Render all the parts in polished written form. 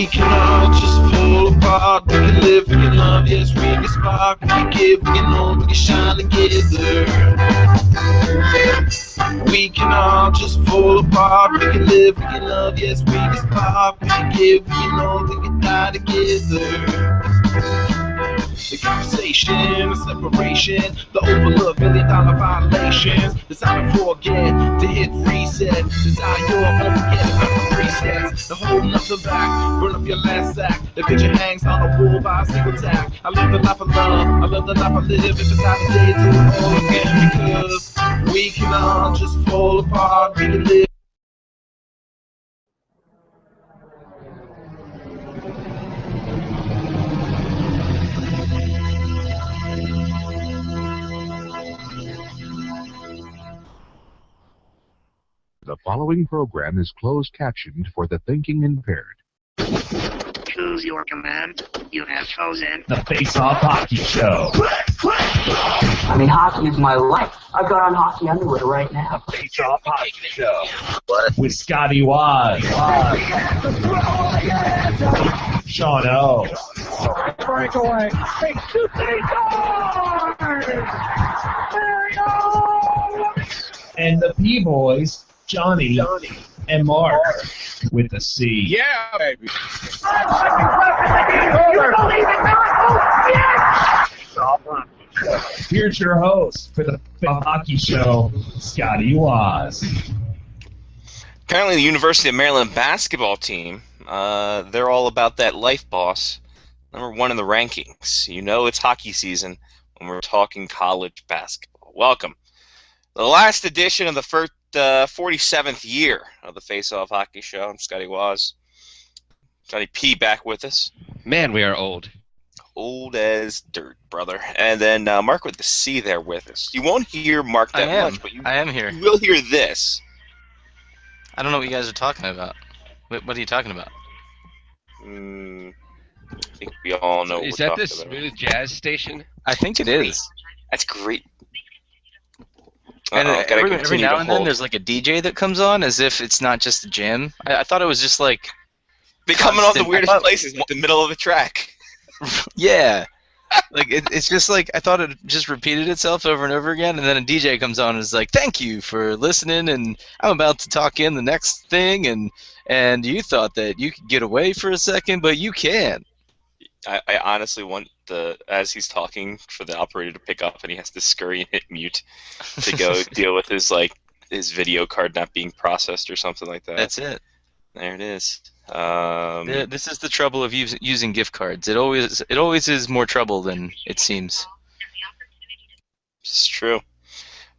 We can all just fall apart. We can live, we can love, yes, we can spark. We can give, we can hold, we can shine together. We can all just fall apart. We can live, we can love, yes, we can spark. We can give, we can hold, we can die together. The conversation, the separation, the overlooked $1 million violations. The time to forget, to hit reset. Desire your unforgettable presets. The holding up the back, burn up your last sack. The picture hangs on the wall by a single tack. I live the life of love, I love the life I live. If it's not today, do it all again. Because we can all just fall apart. We can live. The following program is closed captioned for the thinking impaired. Choose your command. You have chosen the Face-Off Hockey Show. I mean, hockey is my life. I've got on hockey underwear right now. The Face-Off Hockey Show. What? With Scotty Waz. Sean O. breakaway. And the P-Boys, Johnny and Mark with the C. Yeah, baby. Here's your host for the Hockey Show, Scotty Waz. Apparently, the University of Maryland basketball team, they're all about that life, boss. #1 in the rankings. You know it's hockey season when we're talking college basketball. Welcome. The last edition of the 47th year of the Face-Off Hockey Show. I'm Scotty Waz. Johnny P back with us. Man, we are old. Old as dirt, brother. And then Mark with the C there with us. You won't hear Mark that much, but I am here. You will hear this. I don't know what you guys are talking about. What are you talking about? I think we all know what Is we're that the talking about. smooth jazz station? I think it is. That's great. And every now and then hold. there's like a DJ that comes on as if it's not just a jam. I thought it was just like... They coming off the constant- weirdest places at the middle of the track. Yeah. Like it's just like I thought it just repeated itself over and over again, and then a DJ comes on and is like, "Thank you for listening, and I'm about to talk in the next thing, and you thought that you could get away for a second, but you can't." I honestly want as he's talking for the operator to pick up, and he has to scurry and hit mute to go deal with his video card not being processed or something like that. That's it. There it is. This is the trouble of using gift cards. It always is more trouble than it seems. It's true.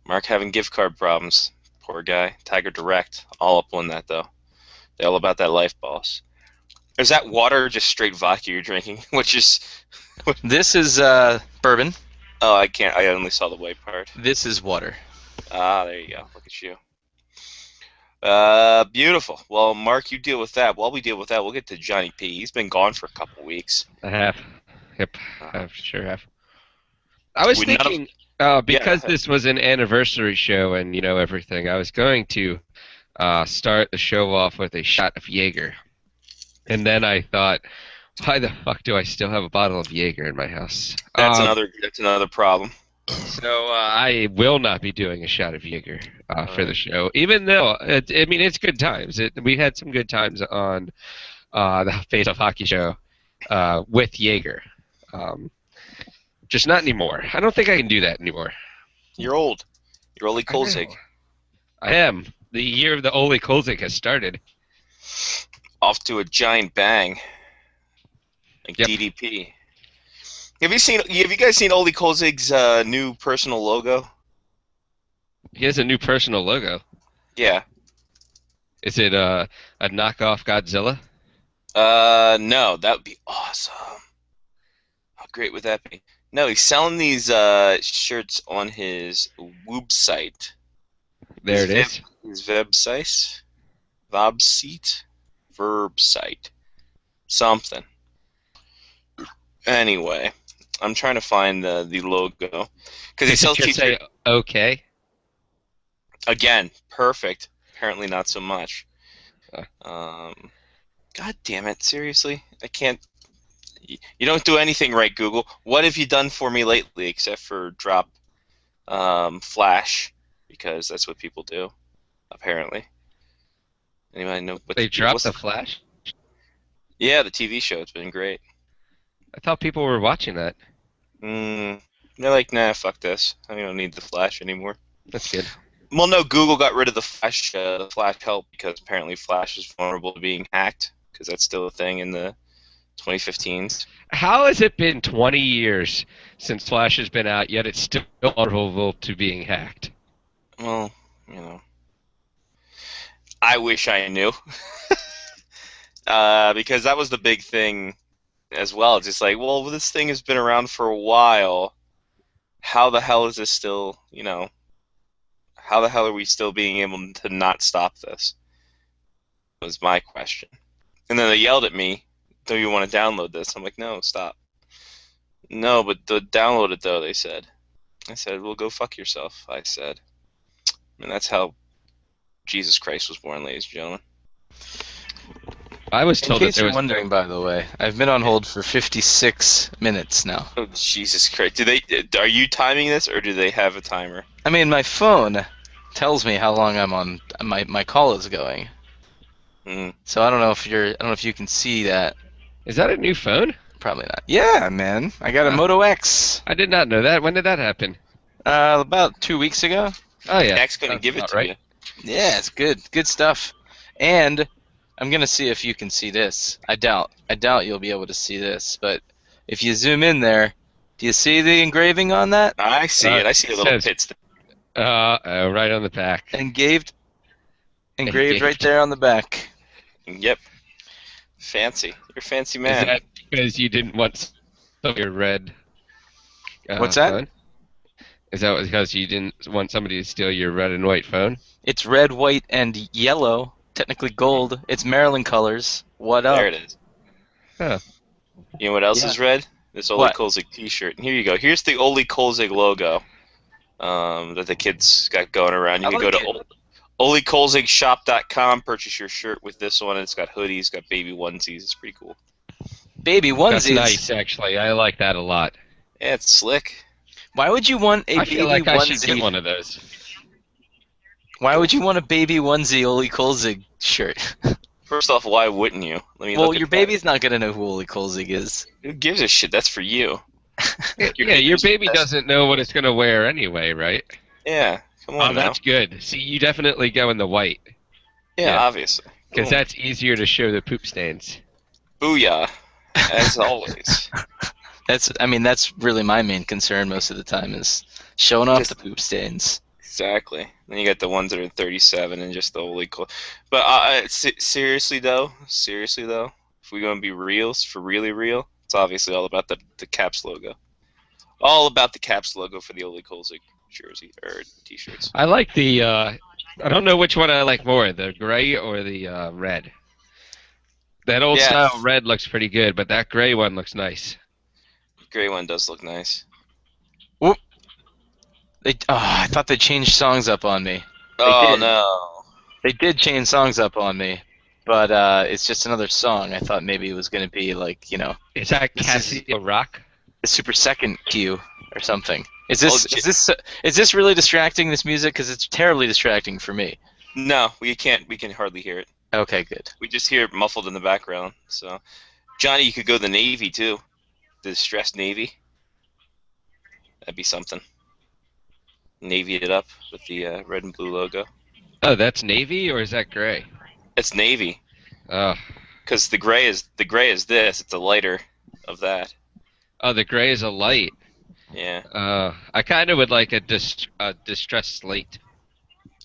Mark having gift card problems. Poor guy. Tiger Direct. All up on that, though. They're all about that life, boss. Is that water or just straight vodka you're drinking? Which is... This is bourbon. Oh, I can't. I only saw the white part. This is water. Ah, there you go. Look at you. Beautiful. Well, Mark, you deal with that. While we deal with that, we'll get to Johnny P. He's been gone for a couple weeks. I have. Yep, I sure have. I was thinking, because this was an anniversary show and, everything, I was going to start the show off with a shot of Jaeger. And then I thought, why the fuck do I still have a bottle of Jaeger in my house? That's another problem. So I will not be doing a shot of Jaeger for the show, even though it's good times. We had some good times on the Face-Off Hockey Show with Jaeger. Just not anymore. I don't think I can do that anymore. You're old. You're Ole Kolzig. I am. The year of the Ole Kolzig has started. Off to a giant bang. Like Yep. DDP. Have you guys seen Ole Kolzig's new personal logo? He has a new personal logo. Yeah. Is it a knockoff Godzilla? No, that would be awesome. How great would that be? No, he's selling these shirts on his website. There it is. His website? Verbsite. Something. Anyway, I'm trying to find the logo. Because he sells just say okay. Again, perfect. Apparently not so much. God damn it! Seriously, I can't. You don't do anything right, Google. What have you done for me lately, except for drop Flash? Because that's what people do, apparently. Anybody know what They dropped the Flash? Yeah, the TV show. It's been great. I thought people were watching that. They're like, nah, fuck this. I don't need the Flash anymore. That's good. Well, no, Google got rid of the Flash help because apparently Flash is vulnerable to being hacked, because that's still a thing in the 2015s. How has it been 20 years since Flash has been out, yet it's still vulnerable to being hacked? Well, you know, I wish I knew. Because that was the big thing as well. It's just like, well, this thing has been around for a while. How the hell is this still, how the hell are we still being able to not stop this? Was my question. And then they yelled at me, do you want to download this? I'm like, no, stop. No, but download it, though, they said. I said, well, go fuck yourself, I said. And that's how Jesus Christ was born, ladies and gentlemen. I was told In that case there you're was wondering, by the way, I've been on hold for 56 minutes now. Oh, Jesus Christ. Are you timing this, or do they have a timer? I mean, my phone tells me how long I'm on. My call is going. So I don't know if you can see that. Is that a new phone? Probably not. Yeah, man. I got a Moto X. I did not know that. When did that happen? About 2 weeks ago. Oh yeah. X gonna give it to you. Yeah, it's good. Good stuff. And I'm gonna see if you can see this. I doubt you'll be able to see this, but if you zoom in there, do you see the engraving on that? I see it. I see the little pits. Right on the back. Engraved right there on the back. Yep. Fancy. You're a fancy man. Is that because you didn't want some of your red? What's that? Phone? Is that because you didn't want somebody to steal your red and white phone? It's red, white, and yellow. Technically gold. It's Maryland colors. What up? There it is. Huh. You know what else is red? This Ole Kolzig t-shirt. And here you go. Here's the Ole Kolzig logo that the kids got going around. You can go to OleKolzigShop.com, purchase your shirt with this one. It's got hoodies, got baby onesies. It's pretty cool. Baby onesies? That's nice, actually. I like that a lot. Yeah, it's slick. Why would you want a I baby feel like onesie? I should get one of those. Why would you want a baby onesie Ole Kolzig shirt? First off, why wouldn't you? Well, your baby's not going to know who Ole Kolzig is. Who gives a shit? That's for you. Your baby doesn't know what it's going to wear anyway, right? Yeah, come on now. That's good. See, you definitely go in the white. Yeah, obviously. Because that's easier to show the poop stains. Booyah, as always. That's really my main concern most of the time is showing off the poop stains. Exactly. Then you got the ones that are 37 and just the Ole Kolzig. But seriously though, if we're going to be real, for really real, it's obviously all about the Caps logo. All about the Caps logo for the Ole Kolzig jersey or t-shirts. I like the, I don't know which one I like more, the gray or the red. That old style red looks pretty good, but that gray one looks nice. The gray one does look nice. Whoop. I thought they changed songs up on me. Oh, no. They did change songs up on me, but it's just another song. I thought maybe it was going to be like, Is that Casio Rock? The Super Second Q or something. Is this really distracting, this music? Because it's terribly distracting for me. No, we can hardly hear it. Okay, good. We just hear it muffled in the background. So, Johnny, you could go the Navy too. The distressed Navy. That'd be something. Navy it up with the red and blue logo. Oh, that's navy, or is that gray? It's navy. Oh. Because the gray is this. It's a lighter of that. Oh, the gray is a light. Yeah. I kind of would like a distressed slate.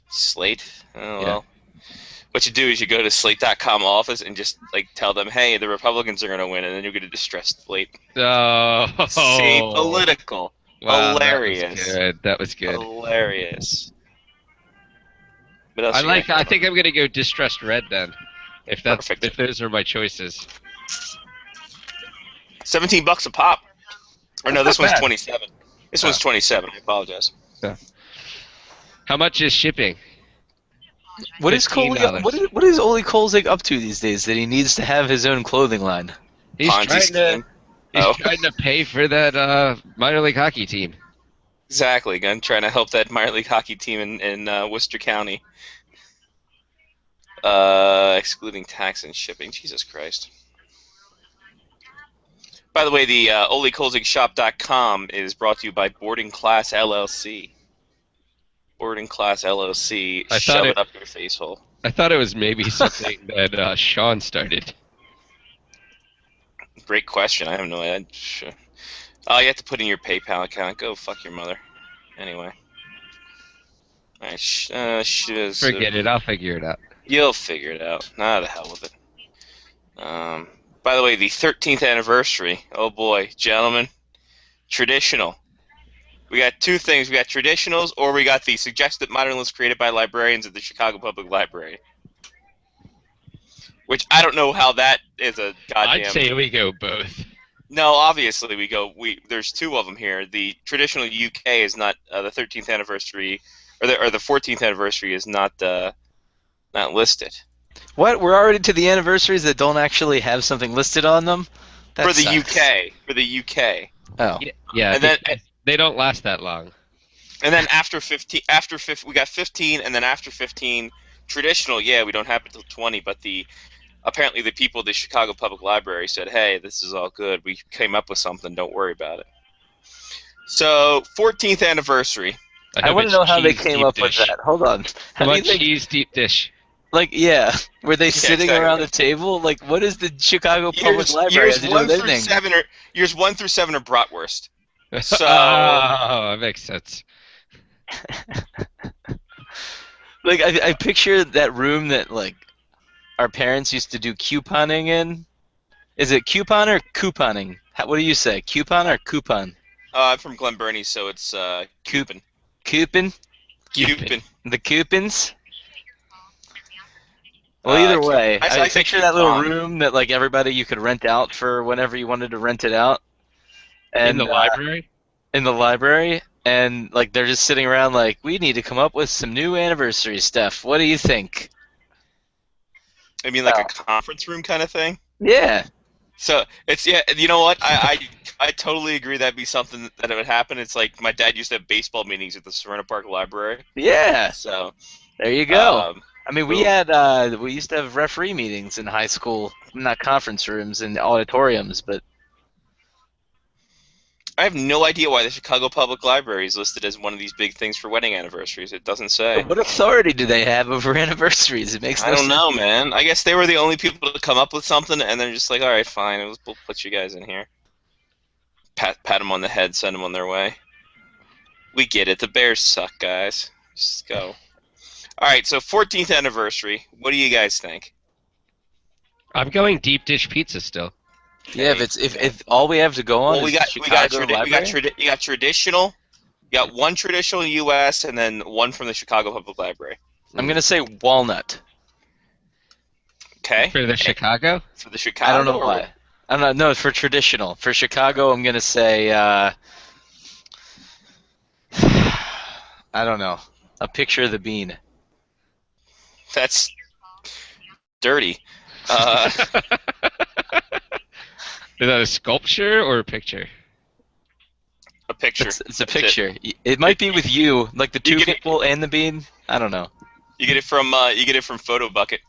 Slate? Oh, well. What you do is you go to slate.com office and just tell them, hey, the Republicans are going to win, and then you get a distressed slate. Oh. See, political. Wow, hilarious. That was good. Hilarious. What else I think I'm gonna go distressed red then. If those are my choices. $17 a pop. Or no, this one's 27. This one's 27. I apologize. Yeah. How much is shipping? What is $15. what is Ole Kolzig up to these days that he needs to have his own clothing line? He's Ponzi trying to scheme. he's Oh. trying to pay for that minor league hockey team. Exactly. I'm trying to help that minor league hockey team in Worcester County. Excluding tax and shipping. Jesus Christ. By the way, the OleKolzigShop.com is brought to you by Boarding Class LLC. Boarding Class LLC. I thought Shove it- it up your face hole. I thought it was maybe something that Sean started. Great question. I have no idea. Sure. Oh, you have to put in your PayPal account. Go fuck your mother. Anyway. All right. Forget it. I'll figure it out. You'll figure it out. Nah, the hell with it. By the way, the 13th anniversary. Oh boy, gentlemen. Traditional. We got two things. We got traditionals, or we got the suggested modern list created by librarians at the Chicago Public Library. Which I don't know how that is a goddamn... I'd say we go both. No, obviously we go. There's two of them here. The traditional UK is not the 13th anniversary, or the 14th anniversary is not listed. What? We're already to the anniversaries that don't actually have something listed on them? That For the sucks. UK. For the UK. Oh. Yeah, And then- they don't last that long. And then after 15, we got 15, and then after 15, traditional. Yeah, we don't have it till 20, but apparently the people at the Chicago Public Library said, "Hey, this is all good. We came up with something. Don't worry about it." So 14th anniversary. I hope want to it's know how they cheese came deep up with dish. that. Hold on. How How do you about think, cheese deep dish? like, yeah, were they sitting exactly. around the table? Like, what is the Chicago Public Library have to do with anything? Years 1 through 7 are bratwurst. So Oh, that makes sense. Like, I picture that room that, like, our parents used to do couponing in. Is it coupon or couponing? What do you say, coupon or coupon? I'm from Glen Burnie, so it's coupon. Coupon? Coupon. The coupons? Well, either way, I I say picture that little coupon. room that, like, everybody you could rent out for whenever you wanted to rent it out. And, In the library? In the library, and, like, they're just sitting around like, we need to come up with some new anniversary stuff. What do you think? I mean, like a conference room kind of thing. Yeah. So it's you know what? I totally agree that'd be something that would happen. It's like my dad used to have baseball meetings at the Serena Park Library. Yeah. So There you go. um, I mean, we used to have referee meetings in high school, not conference rooms and auditoriums, but I have no idea why the Chicago Public Library is listed as one of these big things for wedding anniversaries. It doesn't say. what authority do they have over anniversaries? It makes no I don't sense. know, man. I guess they were the only people to come up with something, and they're just like, all right, fine, we'll put you guys in here. Pat them on the head, send them on their way. We get it. The Bears suck, guys. Just go. All right, so 14th anniversary. What do you guys think? I'm going deep dish pizza still. Yeah, if all we have to go on Well, is the Chicago Library. you got traditional. You got one traditional U.S. and then one from the Chicago Public Library. I'm gonna say walnut. Okay. For the Chicago? For the Chicago. I don't know or- why. I don't know. No, for traditional. For Chicago, I'm gonna say. I don't know. A picture of the bean. That's dirty. Is that a sculpture or a picture? A picture. It's a That's it. picture. It might be with you, like the You two get it. people and the bean. I don't know. You get it from Photo Bucket.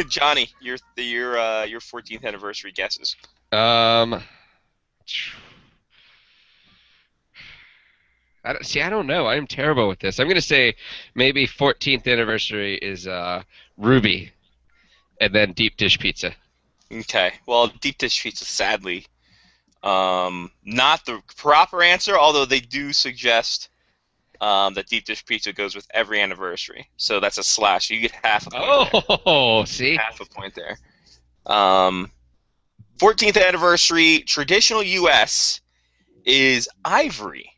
Johnny, your 14th anniversary guesses. I don't know. I'm terrible with this. I'm going to say maybe 14th anniversary is Ruby, and then deep dish pizza. Okay. Well, deep dish pizza, sadly, not the proper answer. Although they do suggest that deep dish pizza goes with every anniversary, so that's a slash. You get half a point. There. Oh, see? Half a point there. 14th anniversary traditional U.S. is ivory.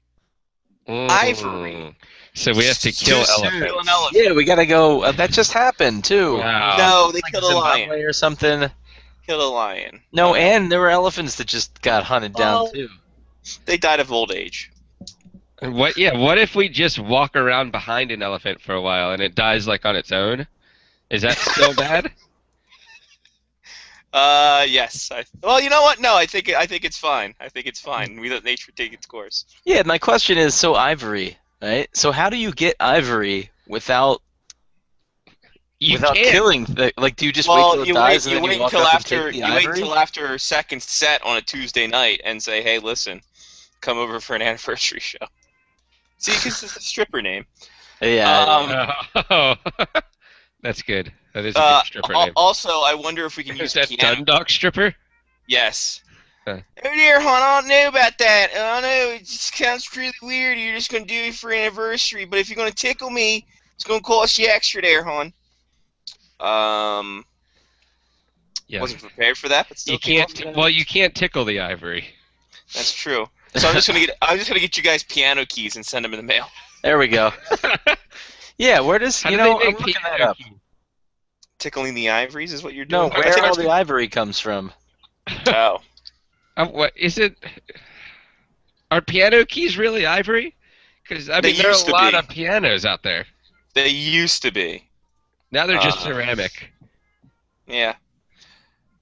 Ivory. So we have to kill Too soon. elephants. Kill an elephant. Yeah, we gotta go. That just happened too. Wow. No, they Like killed a lion. Zimbabwe or something. Killed a lion. No, and there were elephants that just got hunted down Well, too. They died of old age. What? Yeah. What if we just walk around behind an elephant for a while and it dies like on its own? Is that still bad? Yes. Well, you know what? No, I think it's fine. I think it's fine. We let nature take its course. Yeah, my question is, so ivory, right? So how do you get ivory without You can't. killing? Like, do you just wait till it dies and then you walk up and take the you wait ivory? until after second set on a Tuesday night and say, "Hey, listen, come over for an anniversary show." See, because it's a stripper name. Yeah. Oh, that's good. That is a good stripper name. Also, I wonder if we can use Is that piano. Dundalk stripper? Yes. Huh. Oh dear, hon, I don't know about that. I know it just sounds really weird. You're just gonna do it for anniversary, but if you're gonna tickle me, it's gonna cost you extra there, hon. Yeah. Wasn't prepared for that, but still. You can't. Well, you can't tickle the ivory. That's true. So I'm just gonna get you guys piano keys and send them in the mail. There we go. Yeah, where does How you do know? they I'm make looking that piano up. keys? Tickling the ivories is what you're No, doing. I where think all I'm the ivory comes from? Oh. What is it? Are piano keys really ivory? Because I They mean, there are used a to lot be. of pianos out there. They used to be. Now they're just ceramic. Yeah.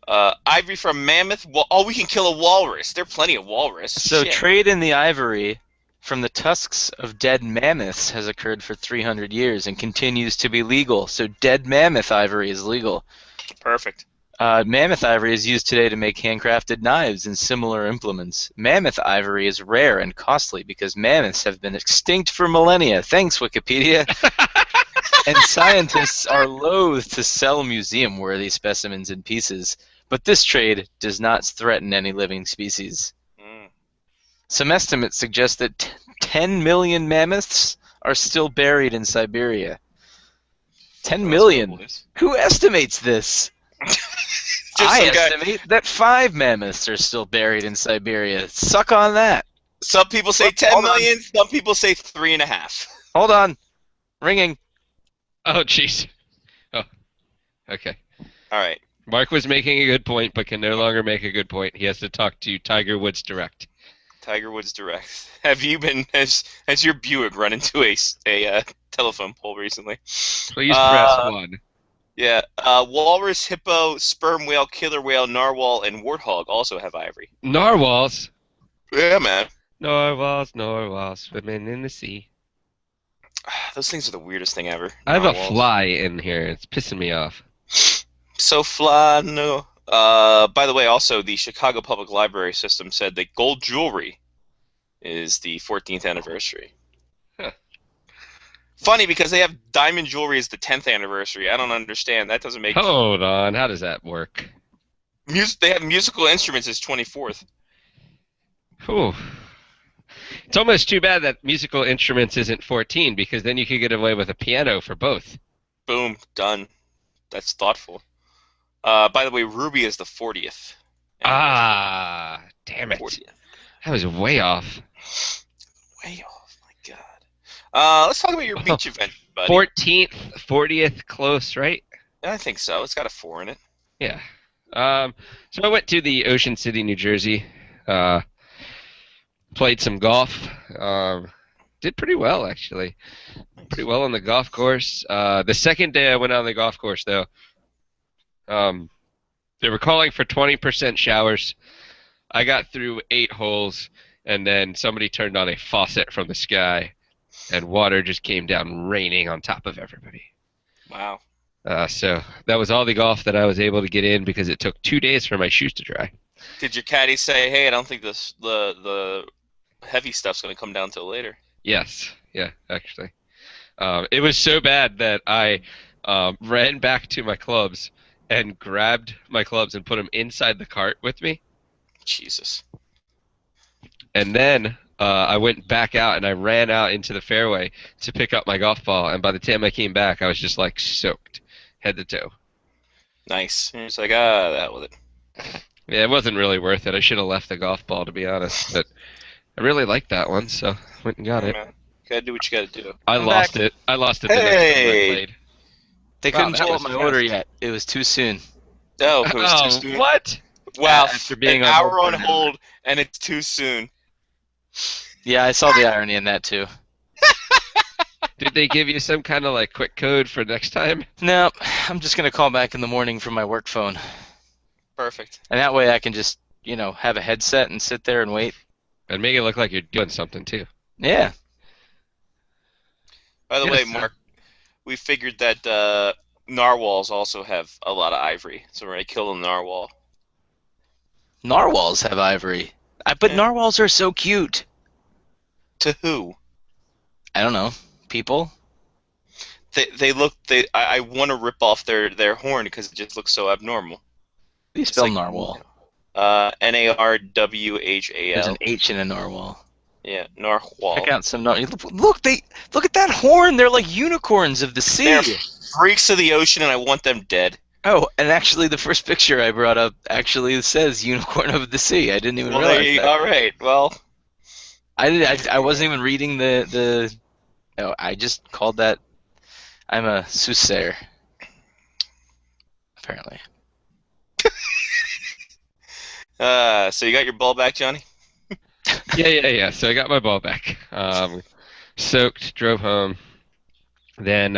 Ivory from mammoth. Oh, we can kill a walrus. There are plenty of walrus. So Shit. trade in the ivory from the tusks of dead mammoths has occurred for 300 years and continues to be legal. So dead mammoth ivory is legal. Perfect. Mammoth ivory is used today to make handcrafted knives and similar implements. Mammoth ivory is rare and costly because mammoths have been extinct for millennia. Thanks, Wikipedia. And scientists are loath to sell museum-worthy specimens in pieces, but this trade does not threaten any living species. Some estimates suggest that 10 million mammoths are still buried in Siberia. 10 million? Who estimates this? I estimate that 5 mammoths are still buried in Siberia. Suck on that. Some people say 10 million, some people say 3.5. Hold on. Ringing. Oh, jeez. Oh, okay. All right. Mark was making a good point, but can no longer make a good point. He has to talk to Tiger Woods Direct. Tiger Woods Direct. Have you been? Has your Buick run into a telephone pole recently? Please press 1. Yeah. Walrus, hippo, sperm whale, killer whale, narwhal, and warthog also have ivory. Narwhals. Yeah, man. Narwhals, swimming in the sea. Those things are the weirdest thing ever. I have a Narwhals. fly in here. It's pissing me off. So fly, no. By the way, also the Chicago Public Library System said that gold jewelry is the 14th anniversary. Huh. Funny because they have diamond jewelry as the 10th anniversary. I don't understand. That doesn't make. Hold on. How does that work? They have musical instruments as 24th. Whew. It's almost too bad that musical instruments isn't 14, because then you could get away with a piano for both. Boom, done. That's thoughtful. By the way, Ruby is the 40th. Ah, damn it. 40th. That was way off. Way off, my God. Let's talk about your beach event, buddy. 14th, 40th, close, right? I think so. It's got a 4 in it. Yeah. So I went to the Ocean City, New Jersey. Played some golf. Did pretty well, actually. Pretty well on the golf course. The second day I went on the golf course, though, they were calling for 20% showers. I got through 8 holes, and then somebody turned on a faucet from the sky, and water just came down raining on top of everybody. Wow. So that was all the golf that I was able to get in because it took 2 days for my shoes to dry. Did your caddy say, hey, I don't think the heavy stuff's going to come down till later? Yes. Yeah, actually. It was so bad that I ran back to my clubs and grabbed my clubs and put them inside the cart with me. Jesus. And then I went back out and I ran out into the fairway to pick up my golf ball. And by the time I came back, I was just like soaked, head to toe. Nice. And it's like, that with it. Yeah, it wasn't really worth it. I should have left the golf ball, to be honest. But I really liked that one, so I went and got it. Man. Gotta do what you gotta do. I lost it. I lost it the next time I played. They Wow, couldn't that pull up was my fast. order yet. It was too soon. Oh, it was too soon. What? Wow, After being an on hour hold on for an hold, and it's too soon. Yeah, I saw the irony in that too. Did they give you some kind of like quick code for next time? No, I'm just gonna call back in the morning from my work phone, Perfect. and that way I can just have a headset and sit there and wait. And make it look like you're doing something too. Yeah. By the way, Mark, we figured that narwhals also have a lot of ivory, so we're gonna kill a narwhal. Narwhals have ivory. But Yeah. narwhals are so cute. To who? I don't know. People? They look. I want to rip off their horn because it just looks so abnormal. How do you It's spell like- narwhal? Narwhal. There's an H in a narwhal. Yeah, narwhal. Check out some look at that horn. They're like unicorns of the sea. They're freaks of the ocean, and I want them dead. Oh, and actually, the first picture I brought up actually says unicorn of the sea. I didn't even Well, realize there you, that. all right. Well, I wasn't even reading the. Oh, I just called that. I'm a soothsayer. Apparently. so you got your ball back, Johnny? Yeah. So I got my ball back. Soaked, drove home. Then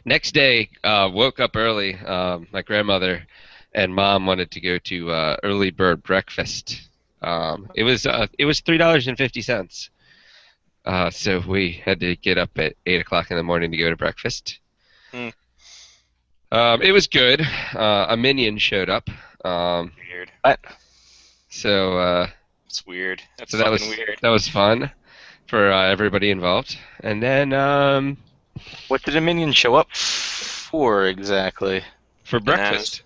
next day, woke up early. My grandmother and mom wanted to go to early bird breakfast. It was $3.50. So we had to get up at 8 o'clock in the morning to go to breakfast. It was good. A minion showed up. Weird. What? It's weird. That's So fucking weird. that was fun for everybody involved. And then What did a minion show up for exactly? for breakfast.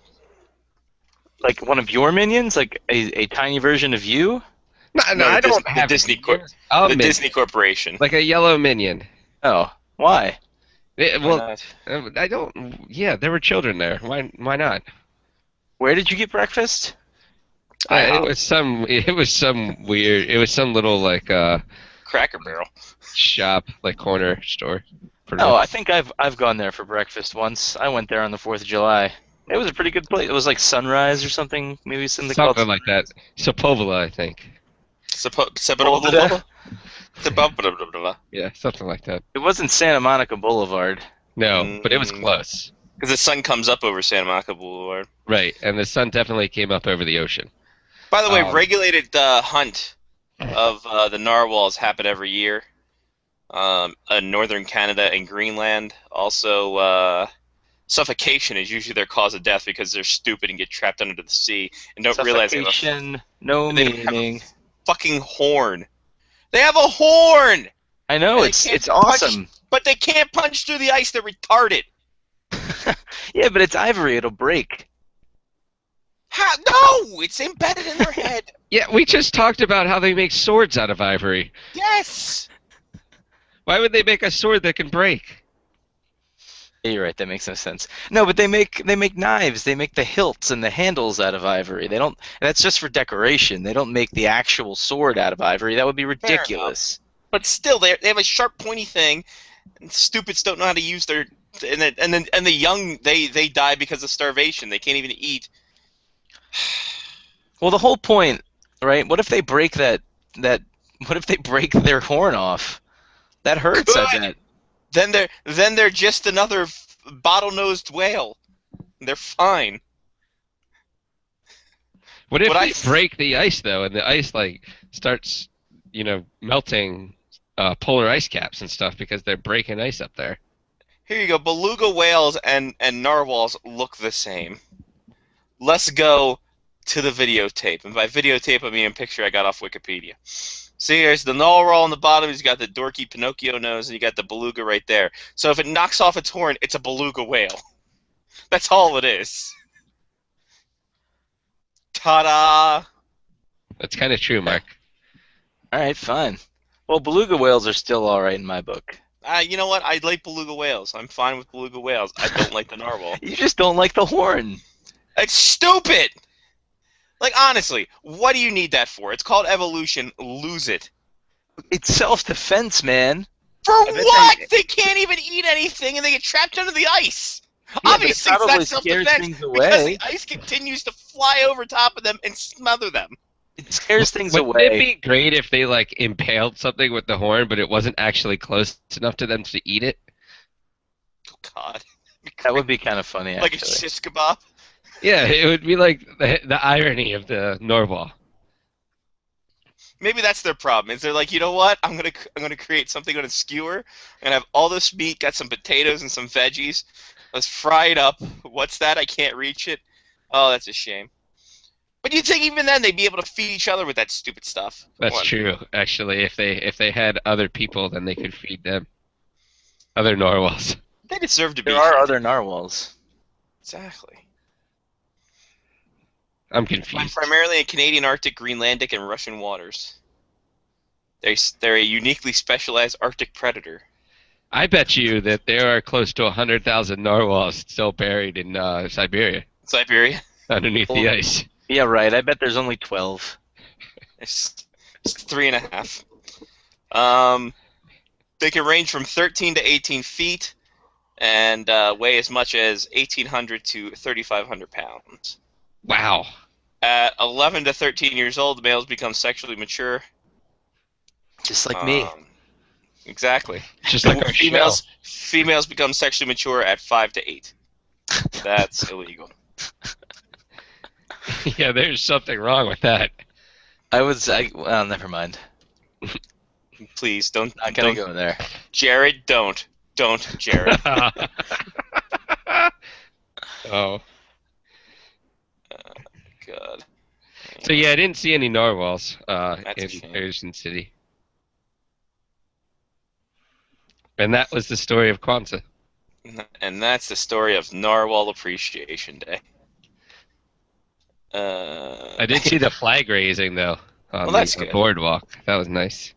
Like one of your minions? Like a tiny version of you? No, I don't the have Disney minions. A the minion. Disney Corporation. Like a yellow minion. Oh, why? Well, I don't. Yeah, there were children there. Why not? Where did you get breakfast? It was some weird. It was some little like Cracker Barrel. shop, like corner store. pretty Oh, much. I think I've gone there for breakfast once. I went there on the 4th of July. It was a pretty good place. It was like Sunrise or something. Maybe something Something called like that. Sapovola, I think. Yeah, something like that. It wasn't Santa Monica Boulevard. No, but it was close. Because the sun comes up over Santa Monica Boulevard. Right, and the sun definitely came up over the ocean. By the way, regulated hunt of the narwhals happen every year. In northern Canada and Greenland. Also, suffocation is usually their cause of death because they're stupid and get trapped under the sea and don't realize they have a Suffocation, no they don't have a meaning. fucking horn. They have a horn, I know, they it's can't awesome. but they can't punch through the ice. They're retarded. Yeah, but it's ivory. It'll break. No, it's embedded in their head. Yeah, we just talked about how they make swords out of ivory. Yes. Why would they make a sword that can break? Yeah, you're right. That makes no sense. No, but they make knives. They make the hilts and the handles out of ivory. They don't. That's just for decoration. They don't make the actual sword out of ivory. That would be ridiculous. But still, they have a sharp, pointy thing. And stupids don't know how to use their. And the young they die because of starvation. They can't even eat. Well, the whole point, right? What if they break that? What if they break their horn off? That hurts. Good. I bet. Then they're just another bottle-nosed whale. They're fine. What if What they I- break the ice though, and the ice like starts, melting polar ice caps and stuff because they're breaking ice up there? Here you go. Beluga whales and narwhals look the same. Let's go to the videotape. And by videotape, I mean a picture I got off Wikipedia. See, there's the narwhal on the bottom. He's got the dorky Pinocchio nose, and you got the beluga right there. So if it knocks off its horn, it's a beluga whale. That's all it is. Ta-da! That's kind of true, Mark. All right, fine. Well, beluga whales are still all right in my book. You know what? I like beluga whales. I'm fine with beluga whales. I don't like the narwhal. You just don't like the horn. It's stupid! Like, honestly, what do you need that for? It's called evolution. Lose it. It's self-defense, man. For I bet what? They can't even eat anything, and they get trapped under the ice. Yeah, but it Obviously, it's probably not scares self-defense things because away. the ice continues to fly over top of them and smother them. It scares things Wouldn't away. it be great if they like impaled something with the horn, but it wasn't actually close enough to them to eat it? Oh, God. That would be kind of funny, Like a actually. shish kebab. Yeah, it would be like the irony of the narwhal. Maybe that's their problem. Is they're like, you know what? I'm gonna create something on a skewer and have all this meat, got some potatoes and some veggies. Let's fry it up. What's that? I can't reach it. Oh, that's a shame. But you'd think even then they'd be able to feed each other with that stupid stuff. That's What? true. Actually, if they had other people, then they could feed them. Other narwhals. They deserve to be. There are fed. other narwhals. Exactly. I'm Find confused. primarily in Canadian Arctic, Greenlandic, and Russian waters. They're a uniquely specialized Arctic predator. I bet you that there are close to 100,000 narwhals still buried in Siberia Siberia. underneath the ice. Yeah, right. I bet there's only 12. It's 3.5. They can range from 13 to 18 feet and weigh as much as 1,800 to 3,500 pounds. Wow. At 11 to 13 years old, the males become sexually mature. Just like me. Exactly. Just like our Females become sexually mature at 5 to 8. That's illegal. Yeah, there's something wrong with that. Well, never mind. Please don't. Not gonna go there. Jared, don't. Don't, Jared. Oh. God. So yeah, I didn't see any narwhals That's a shame. in Ocean City. And that was the story of Kwanzaa. And that's the story of Narwhal Appreciation Day. I did see the flag raising though on that's the good. boardwalk. That was nice.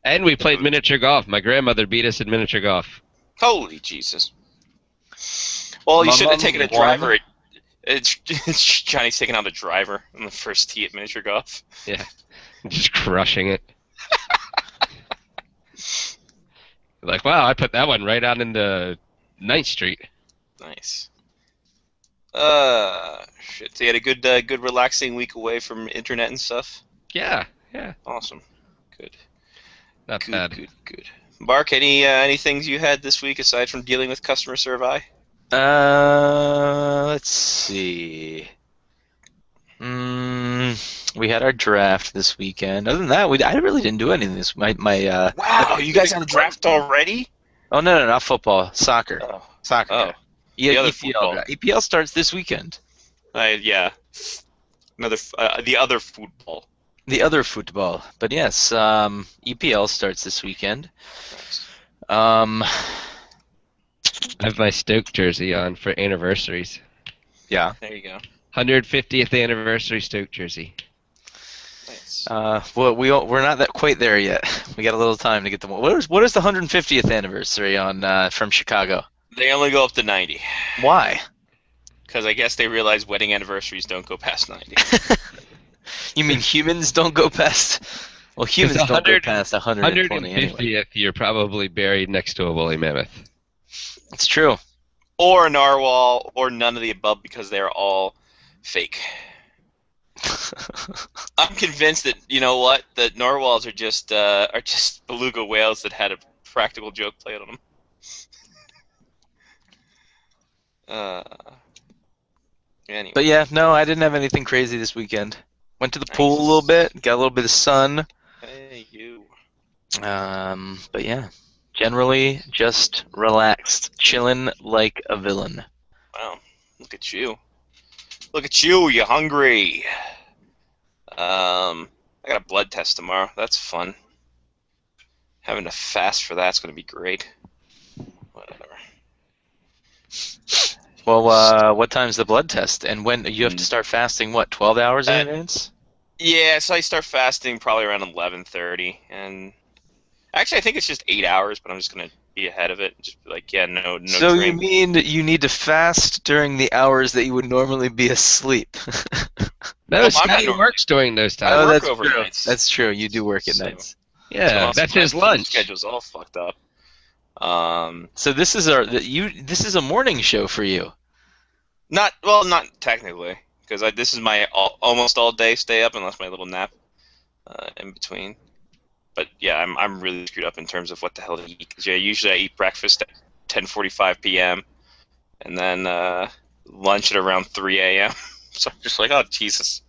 And we played miniature golf. My grandmother beat us in miniature golf. Holy Jesus. Well, you My should have mom taken a won. driver. It's Johnny's taking out a driver on the first tee at miniature golf. Yeah, just crushing it. Like, wow, I put that one right out into 9th Street. Nice. Shit. So you had a good relaxing week away from internet and stuff? Yeah, Awesome. Good. not Good, bad. good. Mark, any things you had this week aside from dealing with customer service? Let's see. We had our draft this weekend. Other than that, I really didn't do anything this. Wow, you guys had a draft already? Oh no, not football, soccer. Oh. Soccer. Oh. draft. The other EPL. football. draft. EPL starts this weekend. Yeah. The other football. The other football, but yes, EPL starts this weekend. Nice. I have my Stoke jersey on for anniversaries. Yeah. There you go. 150th anniversary Stoke jersey. Nice. Well, we're not that quite there yet. We got a little time to get them. What is the 150th anniversary on from Chicago? They only go up to 90. Why? Because I guess they realize wedding anniversaries don't go past 90. You mean humans don't go past? Well, humans don't go past 120 anyway. 150th, you're probably buried next to a woolly mammoth. It's true. Or a narwhal, or none of the above because they're all fake. I'm convinced that, you know what, that narwhals are just beluga whales that had a practical joke played on them. Anyway. But yeah, no, I didn't have anything crazy this weekend. Went to the pool a little bit, got a little bit of sun. Hey, you. But yeah, generally just relaxed, chilling like a villain. Wow, look at you. Look at you, you hungry. I got a blood test tomorrow. That's fun. Having to fast for that's going to be great. Whatever. Well, what time's the blood test? And when you have to start fasting? What, 12 hours in advance? Yeah, so I start fasting probably around 11:30, and actually I think it's just 8 hours, but I'm just going to be ahead of it. Just be like, yeah, no So you drink. mean that you need to fast during the hours that you would normally be asleep? No, I'm Scotty not- works during those times. I work that's true. overnights. That's true. You do work at So- nights. Yeah, So that's my his food lunch. Schedule's all fucked up. So this is this is a morning show for you. Not technically, because this is my almost all day stay up unless my little nap in between. But yeah, I'm really screwed up in terms of what the hell to eat. 'Cause, yeah, usually I eat breakfast at 10:45 p.m. and then lunch at around 3 a.m. So I'm just like, oh Jesus,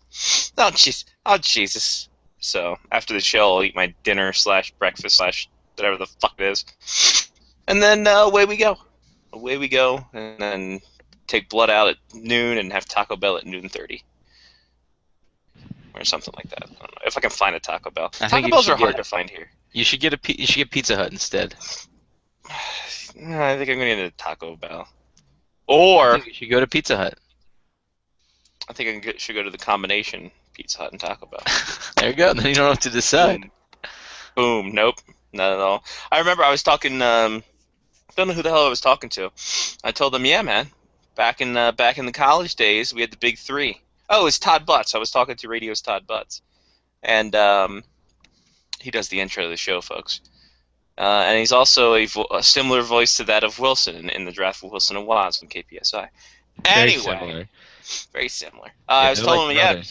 oh Jesus. So after the show, I'll eat my dinner / breakfast / whatever the fuck it is, and then away we go. Away we go, and then take blood out at noon and have Taco Bell at noon 30. Or something like that. I don't know if I can find a Taco Bell. Taco Bells are hard to find here. You should get Pizza Hut instead. I think I'm gonna get a Taco Bell. Or You should go to Pizza Hut. I think I should go to the combination Pizza Hut and Taco Bell. There you go. Then you don't have to decide. Boom. Nope. Not at all. I remember I was talking. Don't know who the hell I was talking to. I told them, yeah, man. Back in the college days, we had the big three. Oh, it's Todd Butts. I was talking to Radio's Todd Butts, and he does the intro to the show, folks. And he's also a similar voice to that of Wilson in the draft of Wilson and Watts from KPSI. Anyway, very similar. I was telling him,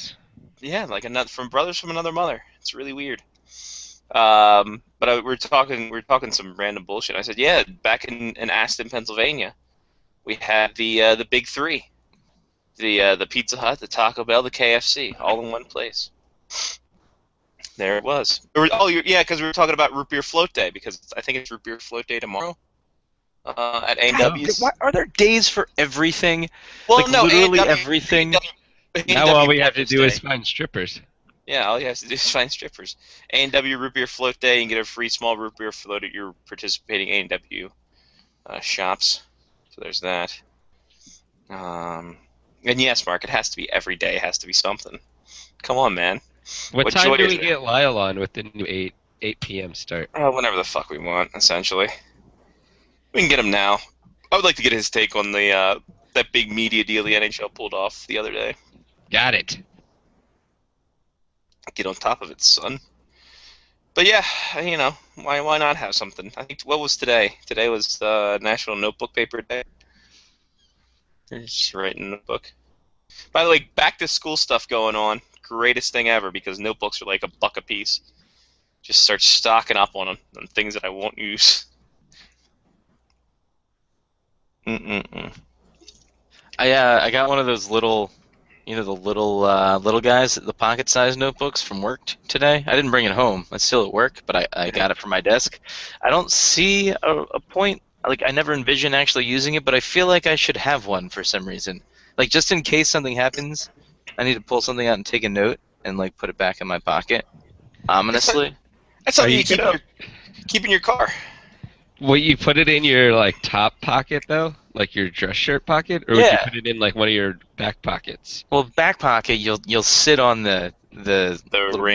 yeah, like from brothers from another mother. It's really weird. But we're talking some random bullshit. I said, yeah, back in Aston, Pennsylvania, we had the big three. The Pizza Hut, the Taco Bell, the KFC, all in one place. There it was. Because we were talking about Root Beer Float Day, because I think it's Root Beer Float Day tomorrow at A&W's. Why are there days for everything? Well, like, no, literally A&W, everything. Now all we have to do is find strippers. Yeah, all you have to do is find strippers. A&W Root Beer Float Day, and get a free small root beer float at your participating A&W shops. So there's that. And yes, Mark, it has to be every day. It has to be something. Come on, man. What time do we get Lyle on with the new 8 p.m. start? Whenever the fuck we want, essentially. We can get him now. I would like to get his take on the that big media deal the NHL pulled off the other day. Got it. Get on top of it, son. But yeah, why not have something? I think, what was today? Today was National Notebook Paper Day. Just writing a notebook. By the way, back to school stuff going on. Greatest thing ever, because notebooks are like $1 a piece. Just start stocking up on them, on things that I won't use. I got one of those little, the little guys, the pocket-sized notebooks from work today. I didn't bring it home. It's still at work, but I got it from my desk. I don't see a point. Like, I never envisioned actually using it, but I feel like I should have one for some reason. Like, just in case something happens, I need to pull something out and take a note and, like, put it back in my pocket. Ominously. That's something you keep in your car. Will you put it in your, like, top pocket, though? Like your dress shirt pocket? Or would you put it in, like, one of your back pockets? Well, back pocket, you'll sit on the rings.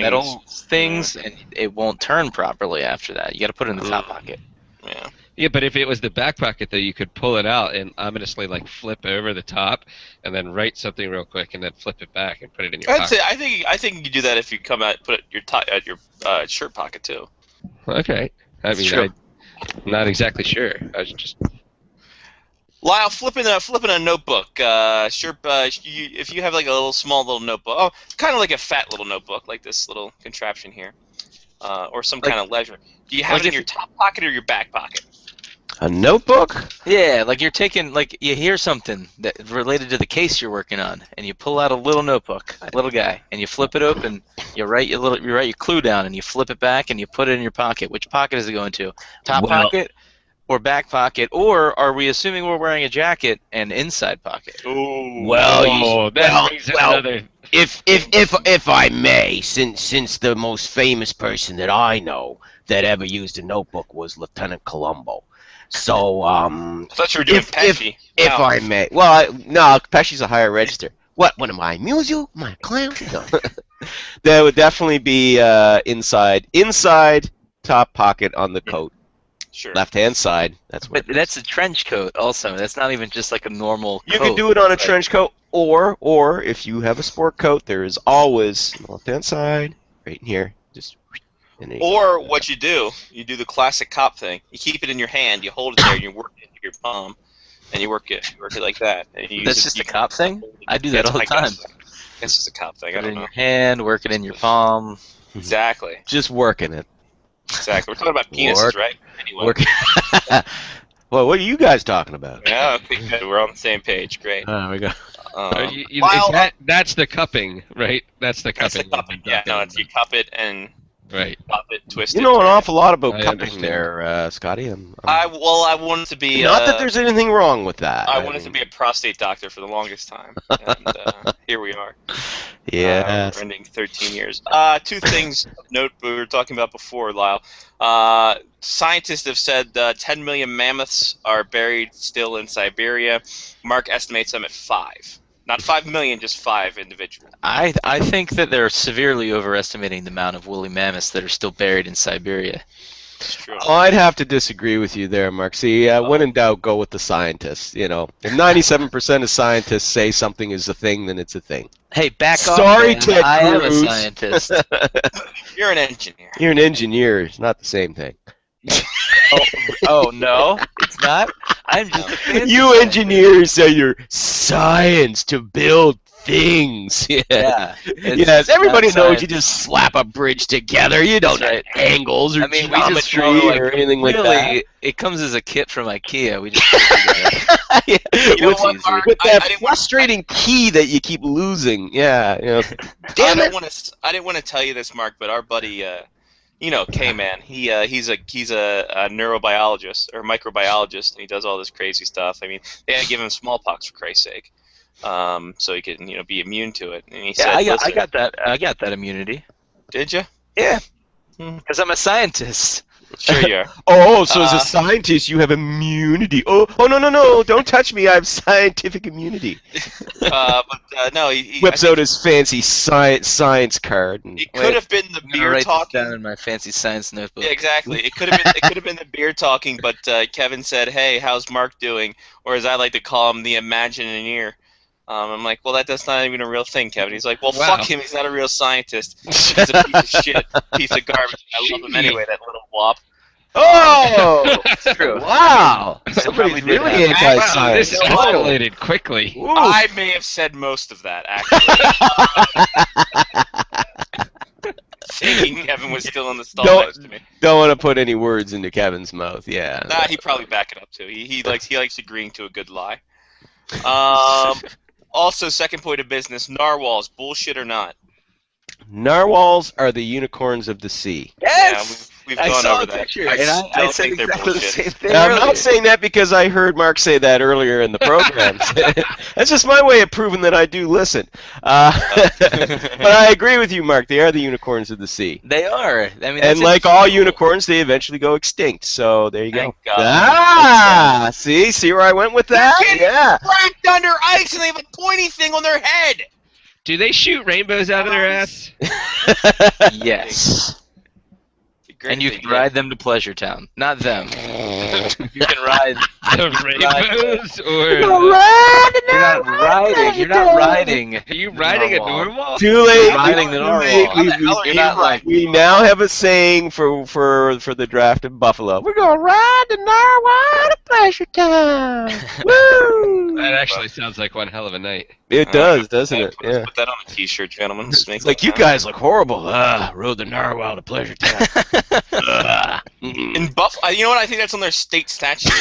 Metal things, and it won't turn properly after that. You got to put it in the top pocket. Yeah. Yeah, but if it was the back pocket, though, you could pull it out and ominously, like, flip over the top, and then write something real quick, and then flip it back and put it in your pocket. I think you could do that if you come out, put it at your shirt pocket too. Okay. I mean, I'm not exactly sure. I was just. Lyle, flipping a notebook. If you have like a small little notebook, kind of like a fat little notebook, like this little contraption here, or some kind of ledger. Do you have it in your top pocket or your back pocket? A notebook? Yeah, like you're taking, like you hear something that related to the case you're working on, and you pull out a little notebook, little guy, and you flip it open. You write your clue down, and you flip it back, and you put it in your pocket. Which pocket is it going to? Top pocket or back pocket? Or are we assuming we're wearing a jacket and inside pocket? If I may, since the most famous person that I know that ever used a notebook was Lieutenant Columbo. So, I thought you were doing Pesci. If I may. Well, no, Pesci's a higher register. What am I, Amuse-you? Am I a clown? No. There would definitely be inside top pocket on the coat. Sure. Left-hand side. That's a trench coat also. That's not even just like a normal coat. You can do it on a trench coat, or if you have a sport coat, there is always left-hand side, right in here. Or what you do the classic cop thing. You keep it in your hand, you hold it there, and you work it into your palm, and you work it like that. And That's just a cop thing? I do that all the time. guess it's a cop thing. I Put it don't in know. your hand, work it in your palm. Exactly. Just working it. Exactly. We're talking about penises, Work. right? Anyway. Work. Well, what are you guys talking about? Yeah, I think that we're on the same page. Great. Oh, we go. That's the cupping, right? That's the That's the cupping. cupping. Yeah, no, it's you cup it and Right. cup it, twist You it. know an turn it. awful lot about I cupping understand. there, Scotty. I wanted to be. Not that there's anything wrong with that. I wanted to be a prostate doctor for the longest time, and here we are. Yeah. We're ending 13 years. Two things of note we were talking about before, Lyle. Scientists have said 10 million mammoths are buried still in Siberia. Mark estimates them at 5. Not 5 million, just 5 individuals. I think that they're severely overestimating the amount of woolly mammoths that are still buried in Siberia. It's true. Oh, I'd have to disagree with you there, Mark. See, when in doubt, go with the scientists. You know, if 97% of scientists say something is a thing, then it's a thing. Hey, back Sorry, off, man. Ted I am a Cruz. scientist. You're an engineer. You're an engineer. It's not the same thing. Oh, no, it's not? I'm just a fancy You scientist. engineers say you're science to build things. Yeah. Yeah. it's Yes, everybody not knows science. you just slap a bridge together. You don't That's have right. angles or I mean, we just geometry throw, like, or anything like that. Really, it comes as a kit from IKEA. We just put it together. Yeah, You know with, what, Mark? with I that didn't want- frustrating key that you keep losing. Yeah, you know. Damn I it! didn't want to tell you this, Mark, but our buddy, K-Man, he's a neurobiologist or microbiologist, and he does all this crazy stuff. I mean, they had to give him smallpox for Christ's sake, so he could be immune to it. And he said, Yeah, I "Listen, got that. I got that immunity. Did you? Yeah, Hmm. because I'm a scientist. Sure you are. Oh, so as Uh, a scientist, you have immunity. Oh, no! Don't touch me! I have scientific immunity. No, he Whips out his fancy science card. And, It could have been the I'm gonna beer write this talking. down in my fancy science notebook. Yeah, exactly. It could have been the beer talking, but Kevin said, "Hey, how's Mark doing?" Or as I like to call him, the Imagineer. I'm like, well, that's not even a real thing, Kevin. He's like, well, Wow. fuck him. He's not a real scientist. He's a piece of shit, piece of garbage. I love him anyway, that little wop. Oh! True. Wow! probably Somebody's did really have- Wow, anti-science. this escalated quickly. Ooh. I may have said most of that, actually. Thinking Kevin was still in the stall Don't- next to me. Don't want to put any words into Kevin's mouth. Yeah. Nah, he'd probably back it up too. He likes agreeing to a good lie. Also, second point of business: narwhals, bullshit or not? Narwhals are the unicorns of the sea. Yes! Yeah, we've I gone saw over a that. picture, I and I still said think they're exactly the bullshit. same thing. Now, I'm earlier. not saying that because I heard Mark say that earlier in the program. That's just my way of proving that I do listen. But I agree with you, Mark. They are the unicorns of the sea. They are. I mean, And that's like all interesting. unicorns, they eventually go extinct. So there you go. Thank God. Ah, see where I went with that? Yeah. Wrapped under ice, and they have a pointy thing on their head. Do they shoot rainbows out of their ass? Yes. Great And you thing, can yeah. ride them to Pleasure Town. Not them. You can ride. The rainbows, or You're not riding. You're not riding. are you riding a Narwhal. normal? Too late. Riding the Too narwhal. late. How the hell are You're you not like- We now have a saying for the draft of Buffalo. We're gonna ride the narwhal to Pleasure Town. Woo! That actually sounds like one hell of a night. It does, doesn't it? Let's Yeah. put that on a T-shirt, gentlemen. Let's make It's like that you happen. guys look horrible. Rode the narwhal to Pleasure Town. In you know what? I think that's on their state statute.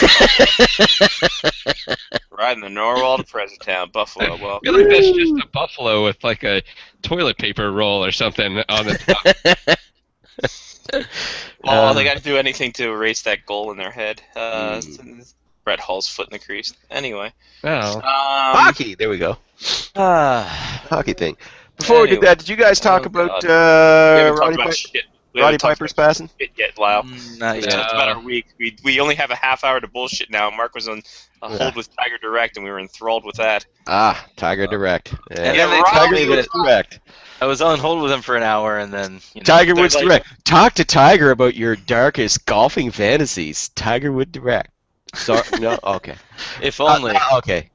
Riding the narwhal to Presidenttown, Buffalo. Well, I feel like that's just a buffalo with like a toilet paper roll or something on the top. well, they got to do anything to erase that goal in their head. Brett Hall's foot in the crease. Anyway, Well, Hockey. There we go. Hockey thing. Before we did Anyway. that, did you guys talk Oh, about we haven't talked Roddy, about Pi- shit. We Roddy haven't talked Piper's about passing? shit yet, Lyle. Not We yet. talked about our week. We only have a half hour to bullshit now. Mark was on a hold with Tiger Direct, and we were enthralled with that. Ah, Tiger Direct. Yeah. And then they Roddy told me Tiger that Direct. I was on hold with him for an hour, and then Tiger they're Woods like- Direct. Talk to Tiger about your darkest golfing fantasies. Tiger Wood Direct. Sorry, no, okay. If only. Okay.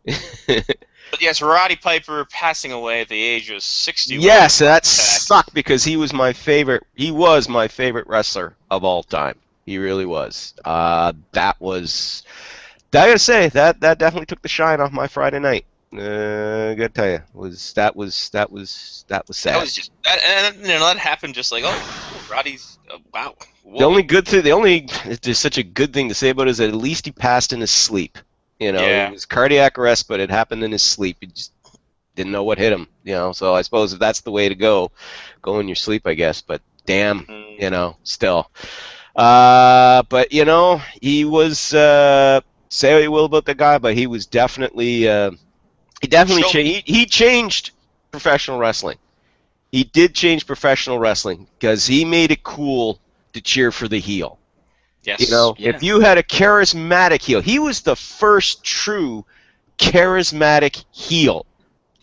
But yes, Roddy Piper passing away at the age of 61. Yes, that sucked because he was my favorite. He was my favorite wrestler of all time. He really was. That was. I gotta say that definitely took the shine off my Friday night. Gotta tell you, that was sad. That was just that, and that happened just like, oh, Roddy's wow. There's such a good thing to say about it is that at least he passed in his sleep. You know, Yeah. It was cardiac arrest, but it happened in his sleep. He just didn't know what hit him. You know, so I suppose if that's the way to go in your sleep, I guess. But damn, you know, still. But you know, he was say what you will about the guy, but he was definitely he changed professional wrestling. He did change professional wrestling because he made it cool to cheer for the heel. Yes. You know, if you had a charismatic heel, he was the first true charismatic heel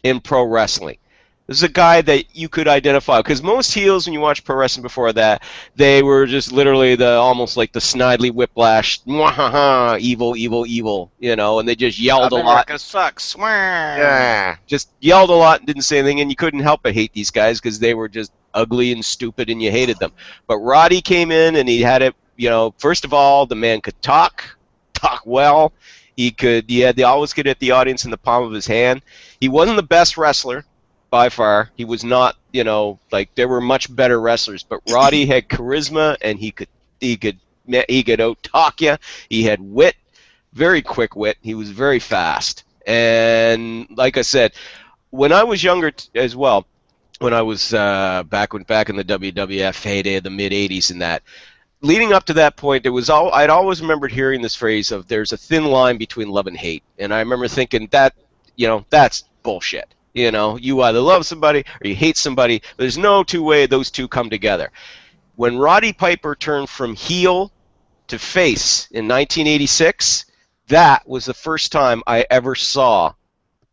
in pro wrestling. This is a guy that you could identify, because most heels, when you watch pro wrestling before that, they were just literally almost like the Snidely Whiplash, mwahaha, evil, evil, evil, you know, and they just yelled a lot. America sucks. Swear. Yeah, just yelled a lot and didn't say anything, and you couldn't help but hate these guys because they were just ugly and stupid, and you hated them. But Roddy came in, and he had it. You know, first of all, the man could talk well. He always could hit the audience in the palm of his hand. He wasn't the best wrestler by far. He was not, you know, like there were much better wrestlers, but Roddy had charisma, and he could out talk you. He had wit, very quick wit. He was very fast. And like I said, when I was younger as well, when I was back in the WWF heyday of the mid '80s and that, leading up to that point, I'd always remembered hearing this phrase of there's a thin line between love and hate, and I remember thinking that, you know, that's bullshit. You know, you either love somebody or you hate somebody. There's no two way those two come together. When Roddy Piper turned from heel to face in 1986, that was the first time I ever saw